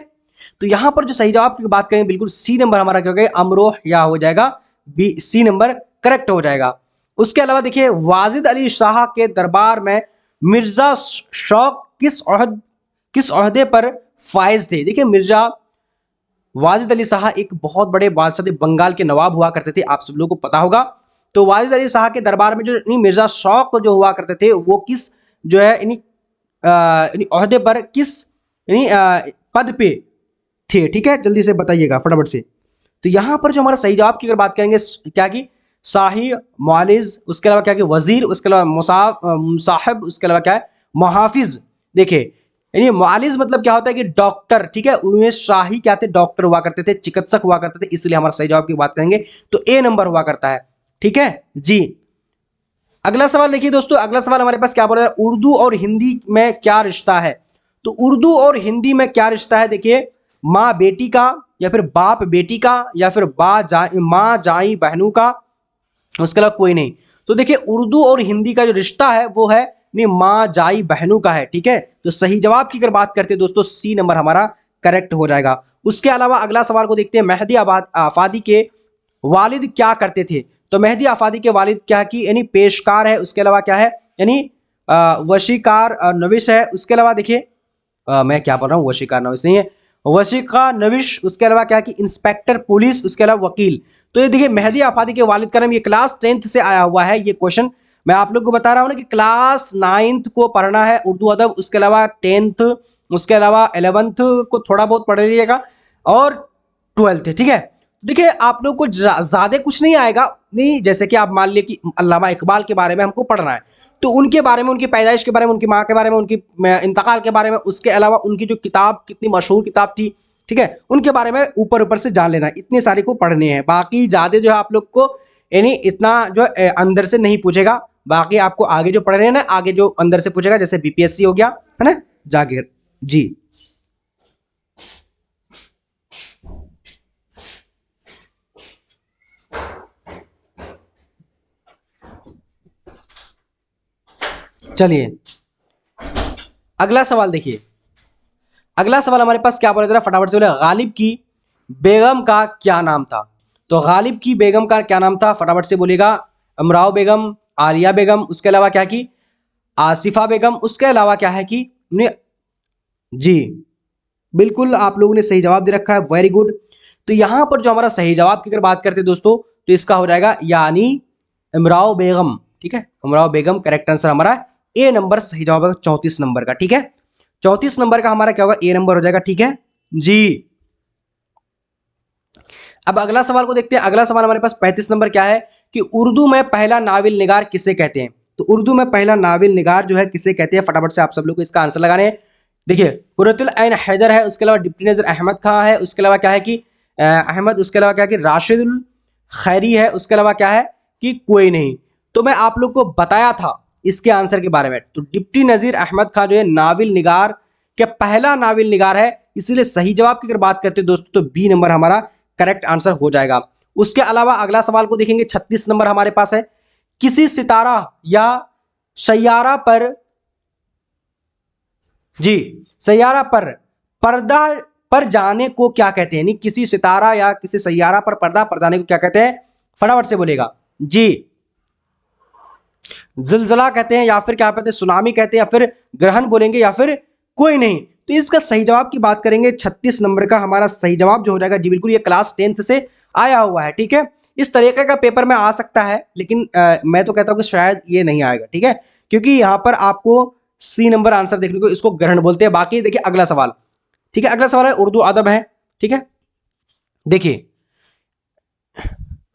तो यहां पर जो सही जवाब की बात करें बिल्कुल सी नंबर हमारा क्या हो गया, अमरोहिया हो जाएगा, बी सी नंबर करेक्ट हो जाएगा। उसके अलावा देखिए वाजिद अली शाह के दरबार में मिर्जा शौक किस ओहदे पर फायज थे? देखिए मिर्जा वाजिद अली शाह एक बहुत बड़े बादशाह थे, बंगाल के नवाब हुआ करते थे, आप सब लोगों को पता होगा। तो वाजिद अली शाह के दरबार में जो मिर्जा शौक जो हुआ करते थे वो किस जो है ओहदे पर किस यानी पद पे थे, ठीक है, जल्दी से बताइएगा फटाफट से। तो यहाँ पर जो हमारा सही जवाब की अगर बात करेंगे, क्या की शाही, मुआलिज, उसके अलावा क्या कि वजीर, उसके अलावा मुसाहिब, उसके अलावा क्या है मुहाफिज। देखिए यानी मुआलिज मतलब क्या होता है कि डॉक्टर, ठीक है, उनमें शाही क्या थे, डॉक्टर हुआ करते थे, चिकित्सक हुआ करते थे, इसलिए हमारा सही जवाब की बात करेंगे तो ए नंबर हुआ करता है, ठीक है जी। अगला सवाल देखिए दोस्तों, अगला सवाल हमारे पास क्या बोल रहा है, उर्दू और हिंदी में क्या रिश्ता है। तो उर्दू और हिंदी में क्या रिश्ता है, देखिए माँ बेटी का, या फिर बाप बेटी का, या फिर माँ जाई बहनों का, उसके अलावा कोई नहीं। तो देखिए उर्दू और हिंदी का जो रिश्ता है वो है नहीं माँ जाई बहनों का है, ठीक है। तो सही जवाब की अगर बात करते हैं दोस्तों, सी नंबर हमारा करेक्ट हो जाएगा। उसके अलावा अगला सवाल को देखते हैं, मेहदी आफादी के वालिद क्या करते थे। तो मेहदी आफादी के वालिद क्या की, यानी पेशकार है, उसके अलावा क्या है, यानी वशीकार नविश है। उसके अलावा देखिए मैं क्या बोल रहा हूँ, वशीकार नविश नहीं है, वसीका नविश, उसके अलावा क्या कि इंस्पेक्टर पुलिस, उसके अलावा वकील। तो ये देखिए मेहदी आफादी के वालिद का नाम, ये क्लास 10th से आया हुआ है ये क्वेश्चन। मैं आप लोग को बता रहा हूँ ना कि क्लास 9th को पढ़ना है उर्दू अदब, उसके अलावा 10th, उसके अलावा 11th को थोड़ा बहुत पढ़ लीजिएगा, और 12th, ठीक है। देखिए आप लोग को ज्यादा कुछ नहीं आएगा, नहीं जैसे कि आप मान लिए कि अल्लामा इकबाल के बारे में हमको पढ़ना है, तो उनके बारे में, उनकी पैदाइश के बारे में, उनकी माँ के बारे में, उनकी इंतकाल के बारे में, उसके अलावा उनकी जो किताब कितनी मशहूर किताब थी, ठीक है, उनके बारे में ऊपर ऊपर से जान लेना, इतने सारे को पढ़ने हैं। बाकी ज्यादा जो है आप लोग को यानी इतना जो अंदर से नहीं पूछेगा, बाकी आपको आगे जो पढ़ रहे हैं ना, आगे जो अंदर से पूछेगा, जैसे बीपीएससी हो गया है ना, जागीर जी। चलिए अगला सवाल देखिए, अगला सवाल हमारे पास क्या बोला जा रहा है, फटाफट से बोले, गालिब की बेगम का क्या नाम था। तो गालिब की बेगम का क्या नाम था, फटाफट से बोलेगा, अमराव बेगम, आलिया बेगम, उसके अलावा क्या की आसिफा बेगम, उसके अलावा क्या है कि जी बिल्कुल आप लोगों ने सही जवाब दे रखा है, वेरी गुड। तो यहां पर जो हमारा सही जवाब की अगर बात करते हैं दोस्तों, तो इसका हो जाएगा यानी इमराव बेगम, ठीक है, इमराव बेगम करेक्ट आंसर हमारा ए नंबर सही जवाब है 34 नंबर का, ठीक है। 34 नंबर का हमारा क्या होगा, ए नंबर हो जाएगा, ठीक है जी। अब अगला सवाल को देखते हैं, अगला सवाल हमारे पास 35 नंबर क्या है कि उर्दू में पहला नाविल निगार किसे कहते हैं। तो उर्दू में पहला नाविल निगार जो है किसे कहते हैं, फटाफट से आप सब लोग को इसका आंसर लगाने हैं। देखिए हुर्रतुल ऐन हैदर है, उसके अलावा डिप्टी नजर अहमद खां है, उसके अलावा क्या है कि अहमद, उसके अलावा क्या है कि राशिदुल खैरी है, उसके अलावा क्या है कि कोई नहीं। तो मैं आप लोग को बताया था इसके आंसर के बारे में, तो डिप्टी नजीर अहमद खां जो है नाविल निगार के पहला नाविल निगार है, इसीलिए सही जवाब की अगर बात करते हैं दोस्तों, तो बी नंबर हमारा करेक्ट आंसर हो जाएगा। उसके अलावा अगला सवाल को देखेंगे, 36 नंबर हमारे पास है, किसी सितारा या सैयारा पर, जी सैयारा पर पर्दा पर जाने को क्या कहते हैं, यानी किसी सितारा या किसी सैयारा पर पर्दा पर जाने को क्या कहते हैं, फटाफट से बोलेगा जी। जिलजिला कहते हैं, या फिर क्या कहते हैं सुनामी कहते हैं, या फिर ग्रहण बोलेंगे, या फिर कोई नहीं। तो इसका सही जवाब की बात करेंगे, 36 नंबर का हमारा सही जवाब जो हो जाएगा जी बिल्कुल, ये क्लास 10th से आया हुआ है, ठीक है। इस तरीके का पेपर में आ सकता है, लेकिन मैं तो कहता हूं कि शायद ये नहीं आएगा, ठीक है, क्योंकि यहां पर आपको सी नंबर आंसर देखने को, इसको ग्रहण बोलते हैं। बाकी देखिए अगला सवाल, ठीक है, अगला सवाल है उर्दू अदब है, ठीक है। देखिए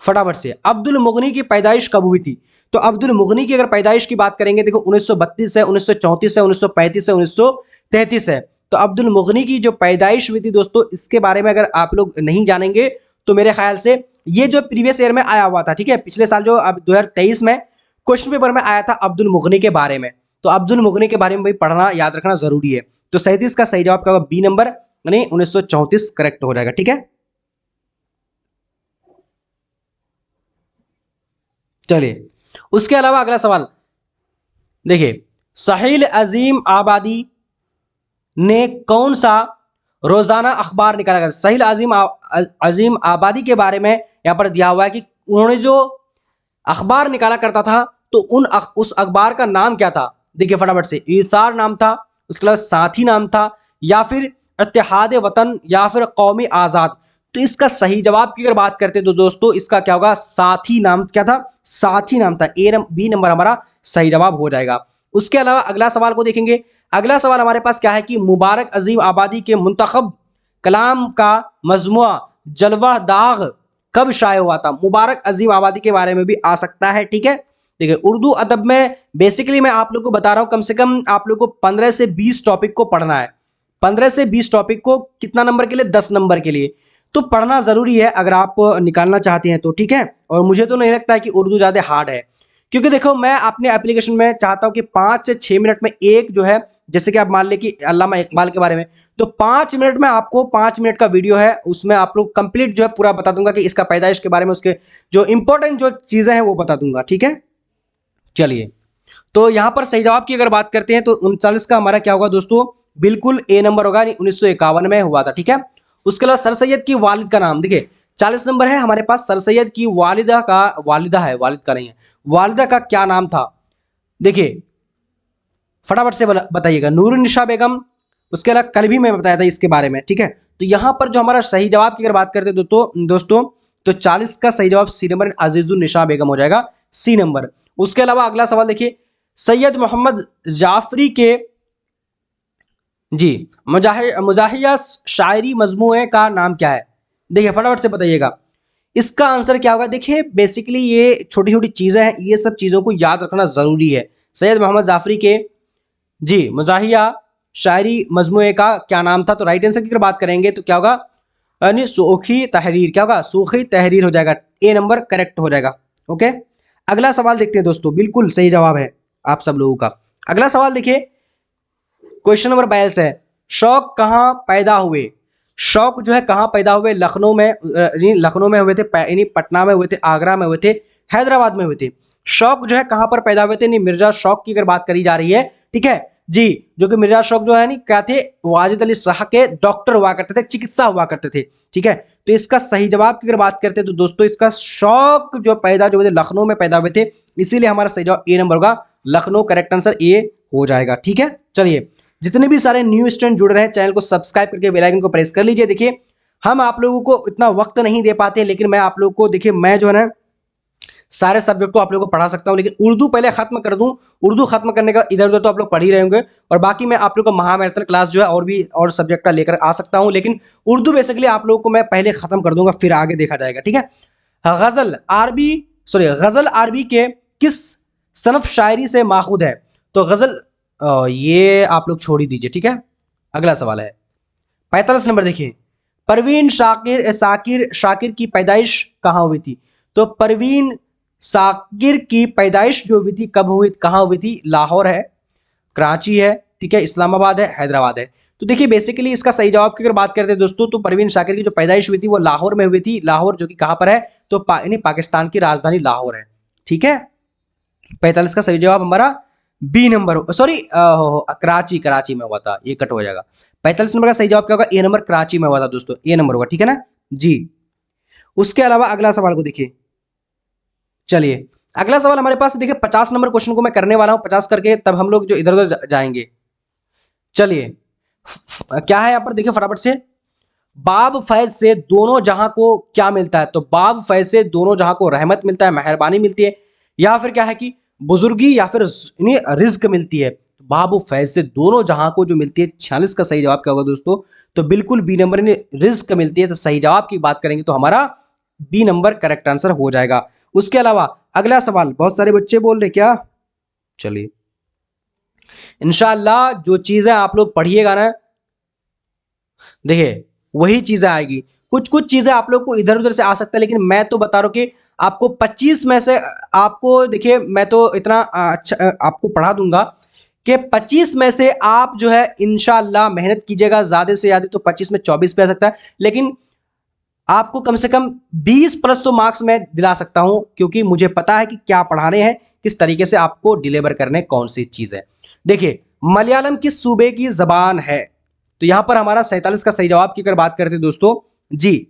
फटाफट से, अब्दुल मुगनी की पैदाइश कब हुई थी। तो अब्दुल मुगनी की अगर पैदाइश की बात करेंगे, देखो 1932 है, 1934 है, 1935 है, 1933 है। तो अब्दुल मुगनी की जो पैदाइश हुई थी दोस्तों, इसके बारे में अगर आप लोग नहीं जानेंगे, तो मेरे ख्याल से ये जो प्रीवियस ईयर में आया हुआ था, ठीक है, पिछले साल जो अब 2023 में क्वेश्चन पेपर में आया था अब्दुल मुगनी के बारे में, तो अब्दुल मुगनी के बारे में भाई पढ़ना याद रखना जरूरी है। तो 37 का सही जवाब क्या होगा, बी नंबर यानी 1934 करेक्ट हो जाएगा, ठीक है। चलिए उसके अलावा अगला सवाल देखिए, साहिल अजीम आबादी ने कौन सा रोजाना अखबार निकाला गया। साहिल अजीम आबादी के बारे में यहां पर दिया हुआ है कि उन्होंने जो अखबार निकाला करता था, तो उस अखबार का नाम क्या था। देखिए फटाफट से, ईसार नाम था, उसके बाद साथी नाम था, या फिर इत्तेहाद वतन, या फिर कौमी आज़ाद। तो इसका सही जवाब की अगर बात करते तो दोस्तों इसका क्या होगा, साथी नाम क्या था, साथी नाम था, बी नंबर हमारा सही जवाब हो जाएगा। उसके अलावा अगला सवाल को देखेंगे। अगला सवाल हमारे पास क्या है कि मुबारक अजीम आबादी के मुंतखब कलाम का मजमुआ जलवा दाग कब शाये हुआ था। मुबारक अजीम आबादी के बारे में भी आ सकता है, ठीक है। देखिए उर्दू अदब में बेसिकली मैं आप लोग को बता रहा हूं, कम से कम आप लोग को 15 से 20 टॉपिक को पढ़ना है। 15 से 20 टॉपिक को कितना नंबर के लिए, 10 नंबर के लिए, तो पढ़ना जरूरी है अगर आप निकालना चाहते हैं तो, ठीक है। और मुझे तो नहीं लगता है कि उर्दू ज्यादा हार्ड है, क्योंकि देखो मैं अपने एप्लीकेशन में चाहता हूं कि 5 से 6 मिनट में एक जो है, जैसे कि आप मान ले कि अल्लामा इकबाल के बारे में, तो 5 मिनट में आपको 5 मिनट का वीडियो है, उसमें आप लोग कंप्लीट जो है पूरा बता दूंगा कि इसका पैदाइश के बारे में, उसके जो इंपॉर्टेंट जो चीजें हैं वो बता दूंगा, ठीक है। चलिए तो यहां पर सही जवाब की अगर बात करते हैं तो 39 का हमारा क्या होगा दोस्तों, बिल्कुल ए नंबर होगा, 1951 में हुआ था, ठीक है। उसके अलावा सर सैयद की वालिद का नाम, देखिए 40 नंबर है हमारे पास। सर सैयद की वालिदा का, वालिदा है, वालिद का नहीं है, वालिदा का क्या नाम था, देखिए फटाफट से बताइएगा। नूरुन्निसा बेगम। उसके अलावा कल भी मैं बताया था इसके बारे में, ठीक है। तो यहां पर जो हमारा सही जवाब की अगर बात करते हैं दोस्तों तो 40 का सही जवाब सी नंबर अजीजुन्निसा बेगम हो जाएगा, सी नंबर। उसके अलावा अगला सवाल देखिए, सैयद मोहम्मद जाफरी के जी मुजाहिया शायरी मजमूए का नाम क्या है। देखिए फटाफट से बताइएगा इसका आंसर क्या होगा। देखिए बेसिकली ये छोटी छोटी चीजें हैं, ये सब चीजों को याद रखना जरूरी है। सैयद मोहम्मद जाफरी के जी मुजाहिया शायरी मजमूए का क्या नाम था, तो राइट आंसर की अगर बात करेंगे तो क्या होगा, यानी सूखी तहरीर, क्या होगा, सूखी तहरीर हो जाएगा, ए नंबर करेक्ट हो जाएगा, ओके। अगला सवाल देखते हैं दोस्तों, बिल्कुल सही जवाब है आप सब लोगों का। अगला सवाल देखिए, क्वेश्चन नंबर 22 है, शौक कहाँ पैदा हुए। शौक जो है कहाँ पैदा हुए, लखनऊ में, लखनऊ में हुए थे, यानी पटना में हुए थे, आगरा में हुए थे, हैदराबाद में हुए थे। शौक जो है कहाँ पर पैदा हुए थे, नहीं मिर्जा शौक की अगर बात करी जा रही है, ठीक है जी, जो कि मिर्जा शौक जो है नहीं क्या थे, वाजिद अली शाह के डॉक्टर हुआ करते थे, चिकित्सा हुआ करते थे, ठीक है। तो इसका सही जवाब की अगर बात करते हैं तो दोस्तों इसका शौक जो पैदा जो हुए थे लखनऊ में पैदा हुए थे, इसीलिए हमारा सही जवाब ए नंबर होगा, लखनऊ, करेक्ट आंसर ए हो जाएगा, ठीक है। चलिए जितने भी सारे न्यू स्टूडेंट जुड़ रहे हैं चैनल को सब्सक्राइब करके बेल आइकन को प्रेस कर लीजिए। देखिए हम आप लोगों को इतना वक्त नहीं दे पाते, लेकिन मैं आप लोगों को, देखिए मैं जो है ना सारे सब्जेक्ट को आप लोगों को पढ़ा सकता हूं, लेकिन उर्दू पहले खत्म कर दूं। उर्दू खत्म करने का इधर उधर तो आप लोग पढ़ ही रहे होंगे, और बाकी मैं आप लोगों को महामैराथन क्लास जो है और भी और सब्जेक्ट का लेकर आ सकता हूं, लेकिन उर्दू बेसिकली आप लोगों को मैं पहले खत्म कर दूंगा, फिर आगे देखा जाएगा, ठीक है। गजल अरबी के किस सनफ शायरी से माखूद है, तो गजल ये आप लोग छोड़ ही दीजिए, ठीक है। अगला सवाल है 45 नंबर, देखिए परवीन शाकिर की पैदाइश कहाँ हुई थी, तो परवीन शाकिर की पैदाइश जो हुई थी कब हुई, कहाँ हुई थी, लाहौर है, कराची है, ठीक है, इस्लामाबाद है, हैदराबाद है। तो देखिए बेसिकली इसका सही जवाब की अगर बात करते हैं दोस्तों तो परवीन शाकिर की जो पैदाइश हुई थी वो लाहौर में हुई थी। लाहौर जो कि कहाँ पर है, तो पाकिस्तान की राजधानी लाहौर है, ठीक है। 45 का सही जवाब हमारा बी नंबर, सॉरी कराची में हुआ था, ये कट हो जाएगा। 45 नंबर का सही जवाब क्या होगा, ए नंबर, कराची में हुआ था दोस्तों, ए नंबर होगा, ठीक है ना जी। उसके अलावा अगला सवाल को देखिए, चलिए अगला सवाल हमारे पास देखिए 50 नंबर क्वेश्चन को मैं करने वाला हूं, 50 करके तब हम लोग जो इधर उधर जाएंगे। चलिए क्या है यहां पर, देखिए फटाफट से, बाब फैज से दोनों जहां को क्या मिलता है, तो बाब फैज से दोनों जहां को रहमत मिलता है, मेहरबानी मिलती है, या फिर क्या है कि बुजुर्गी या फिर रिज्क मिलती है। बाब फैज से दोनों जहां को जो मिलती है, 46 का सही जवाब क्या होगा दोस्तों, तो बिल्कुल बी नंबर, रिज्क मिलती है, तो सही जवाब की बात करेंगे तो हमारा बी नंबर करेक्ट आंसर हो जाएगा। उसके अलावा अगला सवाल, बहुत सारे बच्चे बोल रहे क्या, चलिए इंशाअल्लाह जो चीजें आप लोग पढ़िएगा ना, देखिए वही चीजें आएगी। कुछ कुछ चीजें आप लोग को इधर उधर से आ सकता है, लेकिन मैं तो बता रहा हूं कि आपको 25 में से आपको, देखिए मैं तो इतना अच्छा आपको पढ़ा दूंगा कि 25 में से आप जो है इंशाअल्लाह मेहनत कीजिएगा, ज्यादा से ज्यादा तो 25 में 24 पे आ सकता है, लेकिन आपको कम से कम 20 प्लस तो मार्क्स मैं दिला सकता हूं, क्योंकि मुझे पता है कि क्या पढ़ाने हैं, किस तरीके से आपको डिलीवर करने, कौन सी चीज है। देखिए मलयालम किस सूबे की जबान है, तो यहां पर हमारा 47 का सही जवाब की अगर बात करते हैं दोस्तों जी,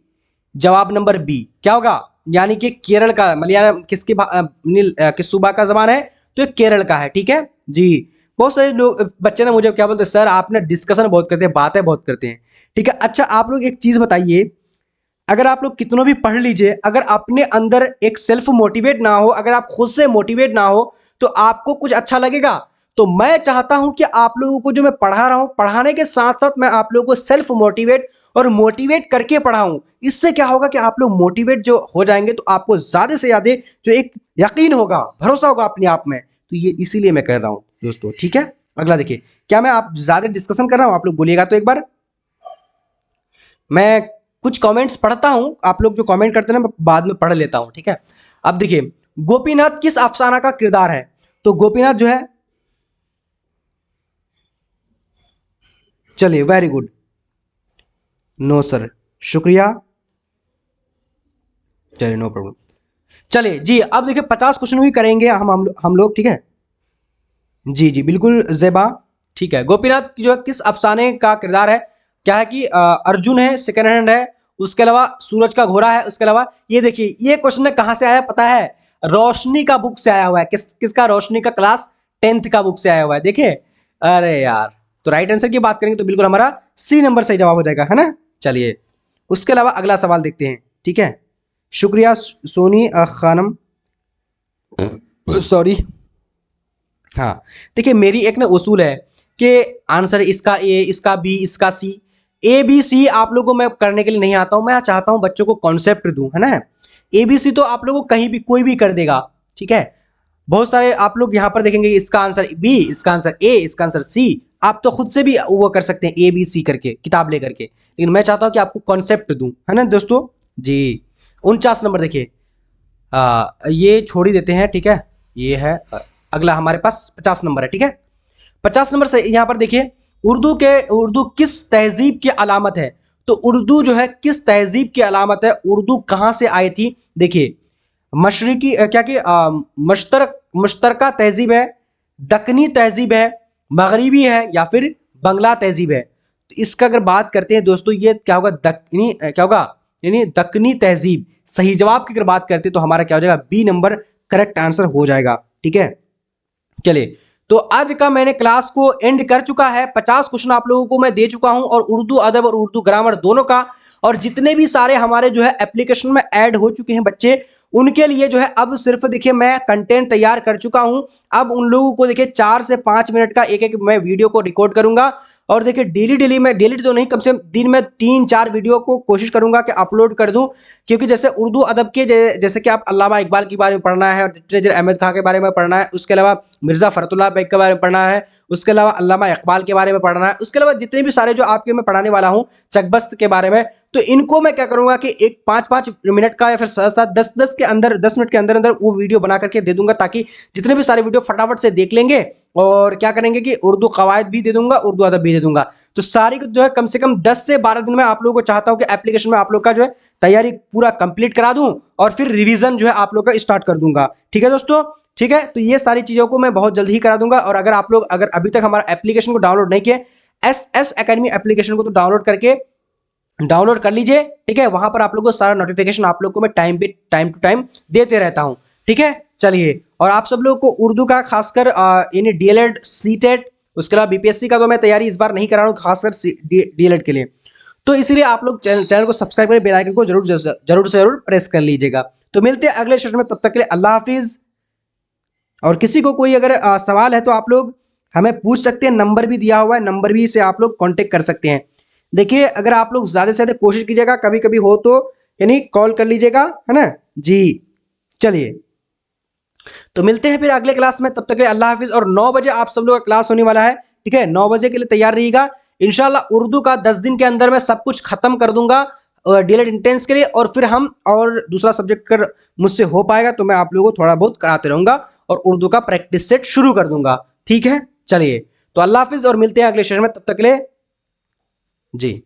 जवाब नंबर बी क्या होगा, यानी कि केरल का। मलयालम किसकी किस सूबा का जबान है, तो ये केरल का है, ठीक है जी। बहुत सारे लोग बच्चे ना मुझे क्या बोलते हैं, सर आप ना डिस्कशन बहुत करते हैं, बातें बहुत करते हैं, ठीक है। अच्छा आप लोग एक चीज बताइए, अगर आप लोग कितनों भी पढ़ लीजिए, अगर अपने अंदर एक सेल्फ मोटिवेट ना हो, अगर आप खुद से मोटिवेट ना हो, तो आपको कुछ अच्छा लगेगा। तो मैं चाहता हूं कि आप लोगों को जो मैं पढ़ा रहा हूं, पढ़ाने के साथ साथ मैं आप लोगों को सेल्फ मोटिवेट और मोटिवेट करके पढ़ाऊं। इससे क्या होगा कि आप लोग मोटिवेट जो हो जाएंगे तो आपको ज्यादा से ज्यादा जो एक यकीन होगा, भरोसा होगा अपने आप में। तो ये इसीलिए मैं कर रहा हूं दोस्तों, ठीक है। अगला देखिए, क्या मैं आप ज्यादा डिस्कशन कर रहा हूं, आप लोग बोलिएगा तो एक बार। मैं कुछ कमेंट्स पढ़ता हूं, आप लोग जो कमेंट करते हैं मैं बाद में पढ़ लेता हूं, ठीक है। अब देखिए, गोपीनाथ किस अफसाना का किरदार है? तो गोपीनाथ जो है, चलिए वेरी गुड, नो सर, शुक्रिया, चलिए नो प्रॉब्लम। चलिए जी, अब देखिए 50 क्वेश्चन भी करेंगे हम लोग, ठीक है। जी जी बिल्कुल ज़ेबा, ठीक है। गोपीनाथ जो है किस अफसाने का किरदार है? क्या है कि अर्जुन है, सेकंड हैंड है, उसके अलावा सूरज का घोड़ा है, उसके अलावा ये देखिए, ये क्वेश्चन कहाँ से आया पता है? रोशनी का बुक से आया हुआ है। किसका? रोशनी का, क्लास 10th का बुक से आया हुआ है, देखिए। अरे यार, तो राइट आंसर की बात करेंगे तो बिल्कुल हमारा सी नंबर सही जवाब हो जाएगा, है ना। चलिए, उसके अलावा अगला सवाल देखते हैं, ठीक है। शुक्रिया सोनी खानम, सॉरी। हाँ, देखिए मेरी एक ना उसूल है कि आंसर इसका ए, इसका बी, इसका सी, ए बी सी आप लोगों को मैं करने के लिए नहीं आता हूं। मैं चाहता हूं बच्चों को कॉन्सेप्ट दूं, है ना। ए बी सी तो आप लोगों को कहीं भी कोई भी कर देगा, ठीक है। बहुत सारे आप लोग यहां पर देखेंगे, इसका आंसर बी, इसका आंसर ए, इसका आंसर सी। आप तो खुद से भी वो कर सकते हैं, ए बी सी करके, किताब लेकर के। लेकिन मैं चाहता हूं कि आपको कॉन्सेप्ट दूं, है ना दोस्तों जी। 49 नंबर देखिए, ये छोड़ ही देते हैं, ठीक है। ये है अगला हमारे पास 50 नंबर है, ठीक है। 50 नंबर से यहां पर देखिए, उर्दू किस तहजीब की अलामत है? तो उर्दू जो है किस तहजीब की अलामत है? उर्दू कहां से आई थी? देखिए, मशरिकी क्या कि मुश्तरका तहजीब है, दक्कनी तहजीब है, मगरिबी है, या फिर बंगला तहजीब है? तो इसका अगर बात करते हैं दोस्तों, ये क्या होगा? दक्कनी क्या होगा? यानी दक्कनी तहजीब। सही जवाब की अगर बात करते हैं तो हमारा क्या हो जाएगा? बी नंबर करेक्ट आंसर हो जाएगा, ठीक है। चलिए, तो आज का मैंने क्लास को एंड कर चुका है। 50 क्वेश्चन आप लोगों को मैं दे चुका हूं, और उर्दू अदब और उर्दू ग्रामर दोनों का। और जितने भी सारे हमारे जो है एप्लीकेशन में ऐड हो चुके हैं बच्चे, उनके लिए जो है अब सिर्फ देखिए मैं कंटेंट तैयार कर चुका हूं। अब उन लोगों को देखिए 4 से 5 मिनट का एक एक मैं वीडियो को रिकॉर्ड करूंगा। और देखिए डेली मैं, डेली तो नहीं, कम से कम दिन में 3-4 वीडियो को कोशिश करूंगा कि अपलोड कर दूं। क्योंकि जैसे उर्दू अदब के जैसे कि आप अल्लामा इकबाल के बारे में पढ़ना है, लिटरेचर अहमद खां के बारे में पढ़ना है, उसके अलावा मिर्ज़ा फ़रतुल्लाह बेग के बारे में पढ़ना है, उसके अलावा अल्लामा इकबाल के बारे में पढ़ना है, उसके अलावा जितने भी सारे जो आपके मैं पढ़ाने वाला हूँ चकबस्त के बारे में, तो इनको मैं क्या करूंगा कि एक 5-5 मिनट का या फिर 7-7 10-10 के अंदर, 10 मिनट के अंदर अंदर वो वीडियो बना करके दे दूंगा, ताकि जितने भी सारे वीडियो फटाफट से देख लेंगे। और क्या करेंगे कि उर्दू कवायद भी दे दूंगा, उर्दू अदब भी दे दूंगा। तो सारी जो है कम से कम 10 से 12 दिन में आप लोगों को चाहता हूं कि एप्लीकेशन में आप लोग का जो है तैयारी पूरा कंप्लीट करा दूं, और फिर रिवीजन जो है आप लोग का स्टार्ट कर दूंगा, ठीक है दोस्तों। ठीक है, तो ये सारी चीजों को मैं बहुत जल्द ही करा दूंगा। और अगर आप लोग अगर अभी तक हमारा एप्लीकेशन को डाउनलोड नहीं किए, एस एकेडमी एप्लीकेशन को तो डाउनलोड कर लीजिए, ठीक है। वहां पर आप लोगों को सारा नोटिफिकेशन आप लोग को मैं टाइम टू टाइम देते रहता हूं, ठीक है। चलिए, और आप सब लोग को उर्दू का खासकर यानी डीएलएड, सीटेट, उसके अलावा बीपीएससी का तो मैं तैयारी इस बार नहीं करा रहा हूं, खासकर डीएलएड के लिए। तो इसीलिए आप लोग चैनल को सब्सक्राइब करें, बेल आइकन को जरूर से जरूर प्रेस कर लीजिएगा। तो मिलते हैं अगले सेशन में, तब तक के लिए अल्लाह हाफिज। और किसी को कोई अगर सवाल है तो आप लोग हमें पूछ सकते हैं, नंबर भी दिया हुआ है, नंबर भी से आप लोग कांटेक्ट कर सकते हैं। देखिए, अगर आप लोग ज्यादा से ज्यादा कोशिश कीजिएगा, कभी कभी हो तो यानी कॉल कर लीजिएगा, है ना जी। चलिए, तो मिलते हैं फिर अगले क्लास में, तब तक के लिए अल्लाह हाफिज। और 9 बजे आप सब लोग का क्लास होने वाला है, ठीक है। 9 बजे के लिए तैयार रहिएगा। इंशाल्लाह उर्दू का 10 दिन के अंदर मैं सब कुछ खत्म कर दूंगा डीएलएड इंट्रेंस के लिए। और फिर हम और दूसरा सब्जेक्ट कर मुझसे हो पाएगा तो मैं आप लोगों को थोड़ा बहुत कराते रहूंगा, और उर्दू का प्रैक्टिस सेट शुरू कर दूंगा, ठीक है। चलिए, तो अल्लाह हाफिज और मिलते हैं अगले सेशन में, तब तक के लिए जी।